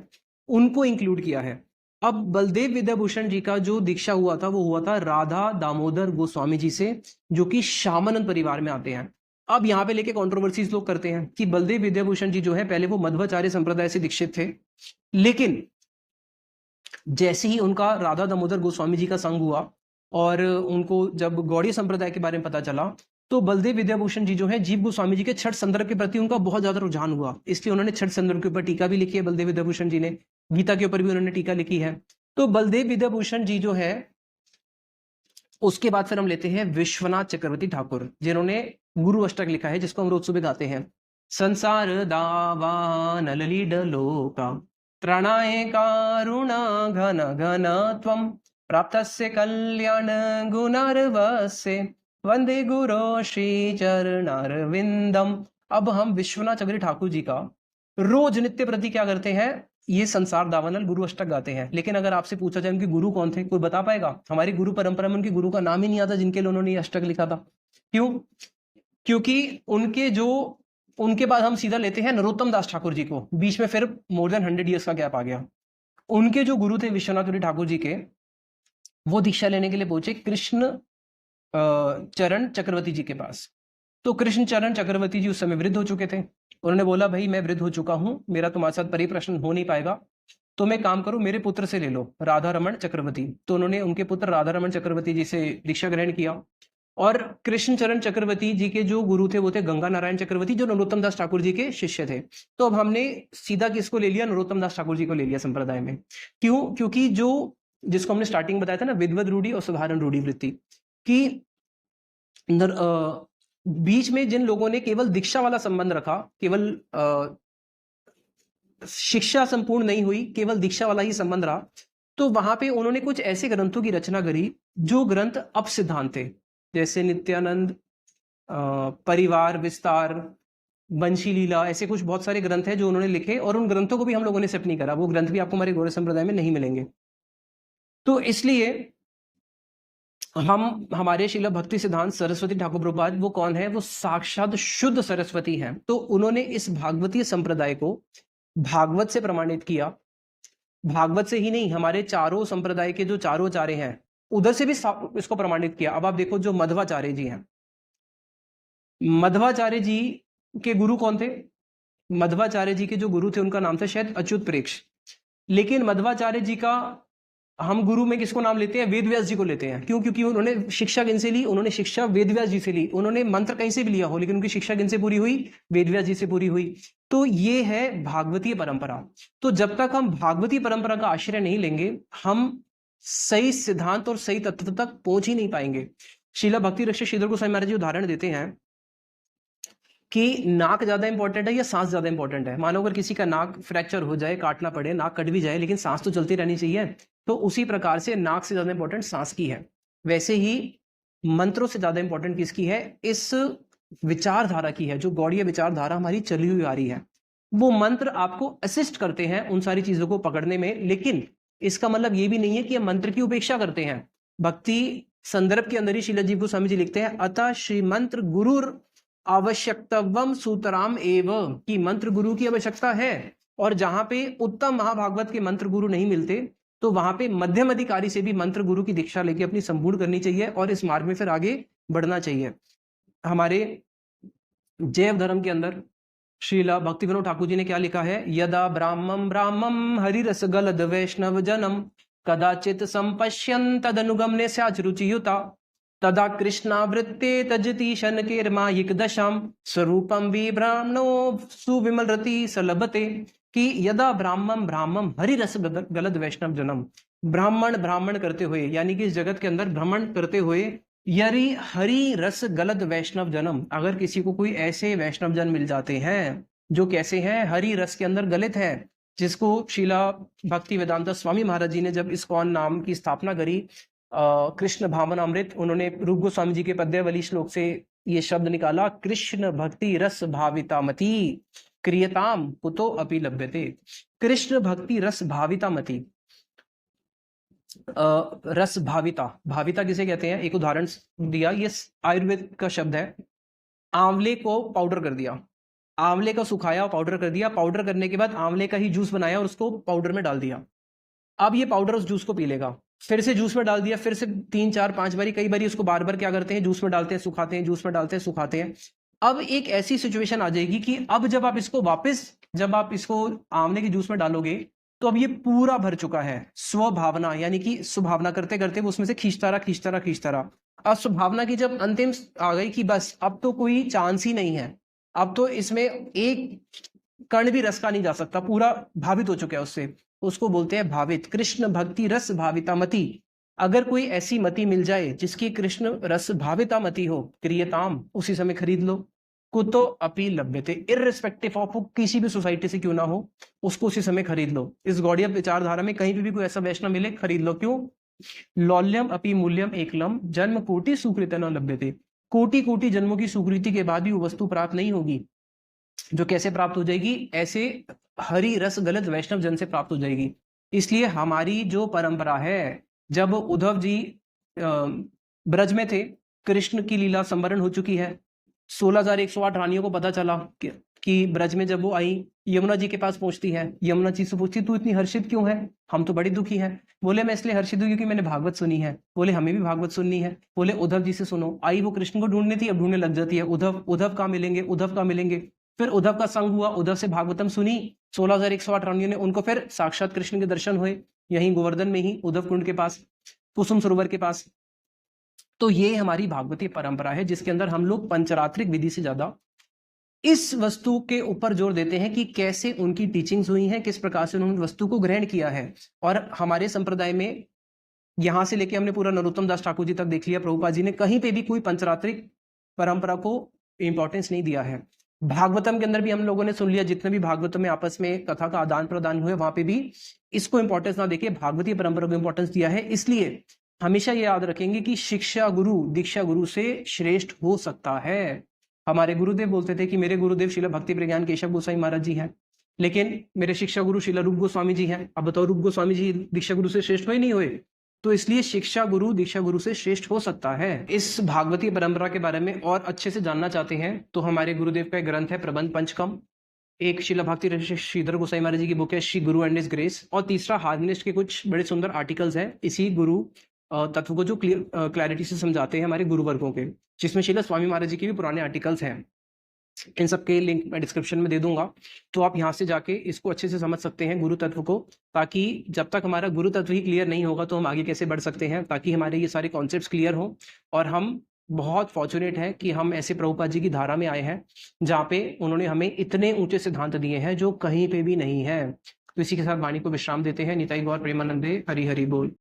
उनको इंक्लूड किया है। अब बलदेव विद्याभूषण जी का जो दीक्षा हुआ था, वो हुआ था राधा दामोदर गोस्वामी जी से, जो कि श्यामानंद परिवार में आते हैं। अब यहाँ पे लेके कंट्रोवर्सीज लोग करते हैं कि बलदेव विद्याभूषण जी जो है पहले वो मध्वाचार्य संप्रदाय से दीक्षित थे, लेकिन जैसे ही उनका राधा दामोदर गोस्वामी जी का संग हुआ और उनको जब गौड़ीय संप्रदाय के बारे में पता चला, तो बलदेव विद्याभूषण जी जो है जीव गोस्वामी जी के छठ संदर्भ के प्रति उनका बहुत ज्यादा रुझान हुआ। इसलिए उन्होंने छठ संदर्भ के ऊपर टीका भी लिखी है बलदेव विद्याभूषण जी ने, गीता के ऊपर भी उन्होंने टीका लिखी है। तो बलदेव विद्याभूषण जी जो है, उसके बाद फिर हम लेते हैं विश्वनाथ चक्रवर्ती ठाकुर, जिन्होंने गुरु अष्टक लिखा है, जिसको हम रोज सुबह गाते हैं। संसार दावान ललिड लोका प्रणाय कारुणा घन घन त्वं प्राप्तस्य कल्याण गुणार्वस्य वंदे गुरो श्री चरणारविंदम। अब हम विश्वनाथ चक्रवर्ती ठाकुर जी का रोज नित्य प्रति क्या करते हैं? ये संसार दावानल गुरु अष्टक गाते हैं। लेकिन अगर आपसे पूछा जाए उनके गुरु कौन थे, कोई बता पाएगा? हमारी गुरु परंपरा में उनके गुरु का नाम ही नहीं आता जिनके लिए उन्होंने ये अष्टक लिखा था। क्यों? क्योंकि उनके बाद हम सीधा लेते हैं नरोत्तम दास ठाकुर जी को। बीच में फिर मोर देन 100 ईयर्स का गैप आ गया। उनके जो गुरु थे विश्वनाथ ठाकुर जी के, वो दीक्षा लेने के लिए पहुंचे कृष्ण चरण चक्रवर्ती जी के पास। तो कृष्ण चरण चक्रवर्ती जी उस समय वृद्ध हो चुके थे। उन्होंने बोला, भाई मैं वृद्ध हो चुका हूं, मेरा तुम्हारे साथ परिप्रश्न हो नहीं पाएगा, तो मैं काम करूं, मेरे पुत्र से ले लो, राधा रमन चक्रवर्ती। तो उन्होंने उनके पुत्र राधा रमन चक्रवर्ती जी से दीक्षा ग्रहण किया। और कृष्ण चरण चक्रवर्ती जी के जो गुरु थे वो थे गंगा नारायण चक्रवर्ती, जो नरोत्तम दास ठाकुर जी के शिष्य थे। तो अब हमने सीधा किसको ले लिया? नरोत्तम दास ठाकुर जी को ले लिया संप्रदाय में। क्यों? क्योंकि जिसको हमने स्टार्टिंग में बताया था ना, विद्वद रूढ़ी और साधारण रूढ़ी वृत्ति, कि बीच में जिन लोगों ने केवल दीक्षा वाला संबंध रखा, केवल शिक्षा संपूर्ण नहीं हुई, केवल दीक्षा वाला ही संबंध रहा, तो वहां पे उन्होंने कुछ ऐसे ग्रंथों की रचना करी जो ग्रंथ अब सिद्धांत थे, जैसे नित्यानंद, परिवार विस्तार, बंशी लीला, ऐसे कुछ बहुत सारे ग्रंथ हैं जो उन्होंने लिखे, और उन ग्रंथों को भी हम लोगों ने एक्सेप्ट नहीं करा। वो ग्रंथ भी आपको हमारे गौड़ संप्रदाय में नहीं मिलेंगे। तो इसलिए हम हमारे शिला भक्ति सिद्धांत सरस्वती ठाकुर प्रभुपाद, वो कौन है? वो साक्षात शुद्ध सरस्वती हैं। तो उन्होंने इस भागवतीय संप्रदाय को भागवत से प्रमाणित किया। भागवत से ही नहीं, हमारे चारों संप्रदाय के जो चारों आचार्य हैं उधर से भी इसको प्रमाणित किया। अब आप देखो, जो मध्वाचार्य जी हैं, मध्वाचार्य जी के गुरु कौन थे? मध्वाचार्य जी के जो गुरु थे उनका नाम था शायद अच्युत प्रेक्ष। लेकिन मध्वाचार्य जी का हम गुरु में किसको नाम लेते हैं? वेदव्यास जी को लेते हैं। क्यों? क्योंकि उन्होंने शिक्षा किनसे ली? उन्होंने शिक्षा वेदव्यास जी से ली। उन्होंने मंत्र कहीं से भी लिया हो, लेकिन उनकी शिक्षा किनसे पूरी हुई? वेदव्यास जी से पूरी हुई। तो ये है भागवतीय परंपरा। तो जब तक हम भागवतीय परंपरा का आश्रय नहीं लेंगे, हम सही सिद्धांत और सही तत्व तक पहुंच ही नहीं पाएंगे। शीला भक्ति रक्षक श्रीधर गोस्वामी महाराज जी उदाहरण देते हैं कि नाक ज्यादा इंपॉर्टेंट है या सांस ज्यादा इंपॉर्टेंट है। मानो अगर किसी का नाक फ्रैक्चर हो जाए, काटना पड़े, नाक कट भी जाए, लेकिन सांस तो चलती रहनी चाहिए। तो उसी प्रकार से नाक से ज्यादा इंपॉर्टेंट सांस की है। वैसे ही मंत्रों से ज्यादा इंपॉर्टेंट किसकी है? इस विचारधारा की है, जो गौड़ीय विचारधारा हमारी चली हुई आ रही है। वो मंत्र आपको असिस्ट करते हैं उन सारी चीजों को पकड़ने में, लेकिन इसका मतलब ये भी नहीं है कि हम मंत्र की उपेक्षा करते हैं। भक्ति संदर्भ के अंदर ही शीला जी गोस्वामी जी लिखते हैं, अतः श्री मंत्र गुरुर आवश्यकतवम सूतराम एव, कि मंत्र गुरु की आवश्यकता है। और जहां पे उत्तम महाभागवत के मंत्र गुरु नहीं मिलते, तो वहां पे मध्यम अधिकारी से भी मंत्र गुरु की दीक्षा लेके अपनी संपूर्ण करनी चाहिए और इस मार्ग में फिर आगे बढ़ना चाहिए। हमारे जैव धर्म के अंदर श्रीला भक्ति विनोद ठाकुर जी ने क्या लिखा है? यदा ब्राह्मम ब्राह्मम हरिरस गलद वैष्णव जनम कदाचित संपश्यन तदनुगमने स्याचरुचियुता तदा कृष्णावृत्ते तजति शनकेर्मायिक दशाम स्वरूपम विब्राह्मणो सुविमल रति सलभते, कि यदा ब्राह्मण ब्राह्मण हरिरस गलद वैष्णव जन्म, ब्राह्मण ब्राह्मण करते हुए, यानी कि इस जगत के अंदर भ्रमण करते हुए, यदि हरि रस गलद वैष्णव जन्म, अगर किसी को कोई ऐसे वैष्णव जन मिल जाते हैं जो कैसे हैं? हरि रस के अंदर गलित है। जिसको शीला भक्ति वेदांता स्वामी महाराज जी ने जब इस्कॉन नाम की स्थापना करी, कृष्ण भावनामृत, उन्होंने रूप गोस्वामी जी के पद्यावली श्लोक से ये शब्द निकाला, कृष्ण भक्ति रस भाविता मति क्रियताम कुतो अपि लभ्यते। कृष्ण भक्ति रस भाविता मति, रस भाविता, भाविता किसे कहते हैं? एक उदाहरण दिया, ये आयुर्वेद का शब्द है। आंवले को पाउडर कर दिया, आंवले का सुखाया पाउडर कर दिया, पाउडर करने के बाद आंवले का ही जूस बनाया और उसको पाउडर में डाल दिया। अब ये पाउडर उस जूस को पी लेगा, फिर से जूस में डाल दिया, फिर से 3 4 5 बारी, कई बारी उसको बार बार क्या करते हैं? जूस में डालते हैं, सुखाते हैं, जूस में डालते हैं, सुखाते हैं। अब एक ऐसी सिचुएशन आ जाएगी कि अब जब आप इसको आंवले के जूस में डालोगे, तो अब ये पूरा भर चुका है स्वभावना, यानी कि सुभावना करते करते वो उसमें से खींचता रहा। अब स्वभावना की जब अंतिम आ गई कि बस अब तो कोई चांस ही नहीं है, अब तो इसमें एक कण भी रस का नहीं जा सकता, पूरा भावित हो चुका है उससे, उसको बोलते हैं भावित। कृष्ण भक्ति रस भाविता मति, अगर कोई ऐसी मति मिल जाए जिसकी कृष्ण रस भाविता मति हो, क्रियताम, उसी समय खरीद लो, कुतो अपि लभ्यते, इररिस्पेक्टिव ऑफ वो किसी भी सोसाइटी से क्यों ना हो, उसको उसी समय खरीद लो। इस गौड़ीय विचारधारा में कहीं भी कोई ऐसा वैष्णव मिले, खरीद लो। क्यों? लौल्यम अपि मूल्यम एकलम जन्म कोटि सुकृत न लभ्यते, कोटि कोटि जन्मों की सुकृति के बाद भी वो वस्तु प्राप्त नहीं होगी, जो कैसे प्राप्त हो जाएगी? ऐसे हरि रस गलत वैष्णव जन से प्राप्त हो जाएगी। इसलिए हमारी जो परंपरा है, जब उद्धव जी ब्रज में थे, कृष्ण की लीला संवरण हो चुकी है, 16,108 रानियों को पता चला कि ब्रज में जब वो आई, यमुना जी के पास पहुंचती है, यमुना जी से पूछती, तू इतनी हर्षित क्यों है? हम तो बड़ी दुखी है। बोले, मैं इसलिए हर्षित हूँ क्योंकि मैंने भागवत सुनी है। बोले, हमें भी भागवत सुननी है। बोले, उद्धव जी से सुनो। आई वो कृष्ण को ढूंढनी थी, अब ढूंढने लग जाती है, उद्धव कहाँ मिलेंगे, उद्धव कहाँ मिलेंगे। फिर उद्धव का संग हुआ, उद्धव से भागवतम सुनी, 16,108 रानियों ने, उनको फिर साक्षात कृष्ण के दर्शन हुए, यहीं गोवर्धन में ही, उद्धव कुंड के पास, कुसुम सरोवर के पास। तो ये हमारी भागवती परंपरा है, जिसके अंदर हम लोग पंचरात्रिक विधि से ज्यादा इस वस्तु के ऊपर जोर देते हैं कि कैसे उनकी टीचिंग्स हुई हैं, किस प्रकार से उन्होंने वस्तु को ग्रहण किया है। और हमारे संप्रदाय में यहां से लेके हमने पूरा नरोत्तम दास ठाकुर जी तक देख लिया, प्रभुपाद जी ने कहीं पे भी कोई पंचरात्रिक परंपरा को इंपॉर्टेंस नहीं दिया है। भागवतम के अंदर भी हम लोगों ने सुन लिया, जितने भी भागवतम में आपस में कथा का आदान प्रदान हुए वहां पे भी इसको इंपॉर्टेंस ना देके भागवतीय परंपरा को इंपॉर्टेंस दिया है। इसलिए हमेशा ये याद रखेंगे कि शिक्षा गुरु दीक्षा गुरु से श्रेष्ठ हो सकता है। हमारे गुरुदेव बोलते थे कि मेरे गुरुदेव श्रील भक्ति प्रज्ञान केशव गोसाई महाराज जी हैं, लेकिन मेरे शिक्षा गुरु श्रील रूप गोस्वामी जी हैं। अब बताओ, रूप गोस्वामी जी दीक्षा गुरु से श्रेष्ठ हुए नहीं हुए? तो इसलिए शिक्षा गुरु दीक्षा गुरु से श्रेष्ठ हो सकता है। इस भागवती परंपरा के बारे में और अच्छे से जानना चाहते हैं तो हमारे गुरुदेव का एक ग्रंथ है प्रबंध पंचकम, एक शिला भक्ति श्रीधर गोसाई महाराज जी की बुक है श्री गुरु एंड हिज ग्रेस, और तीसरा हार्मनिस्ट के कुछ बड़े सुंदर आर्टिकल्स हैं इसी गुरु तत्व को जो क्लैरिटी से समझाते हैं हमारे गुरु वर्गों के, जिसमें शिला स्वामी महाराज जी के भी पुराने आर्टिकल्स हैं। इन सब के लिंक मैं डिस्क्रिप्शन में दे दूंगा, तो आप यहाँ से जाके इसको अच्छे से समझ सकते हैं गुरु तत्व को, ताकि जब तक हमारा गुरु तत्व ही क्लियर नहीं होगा तो हम आगे कैसे बढ़ सकते हैं, ताकि हमारे ये सारे कॉन्सेप्ट्स क्लियर हो। और हम बहुत फॉर्चुनेट हैं कि हम ऐसे प्रभुपाद जी की धारा में आए हैं जहाँ पे उन्होंने हमें इतने ऊंचे सिद्धांत दिए हैं जो कहीं पे भी नहीं है। तो इसी के साथ वाणी को विश्राम देते हैं। निताई गौर प्रेमानंदे, हरि हरि बोल।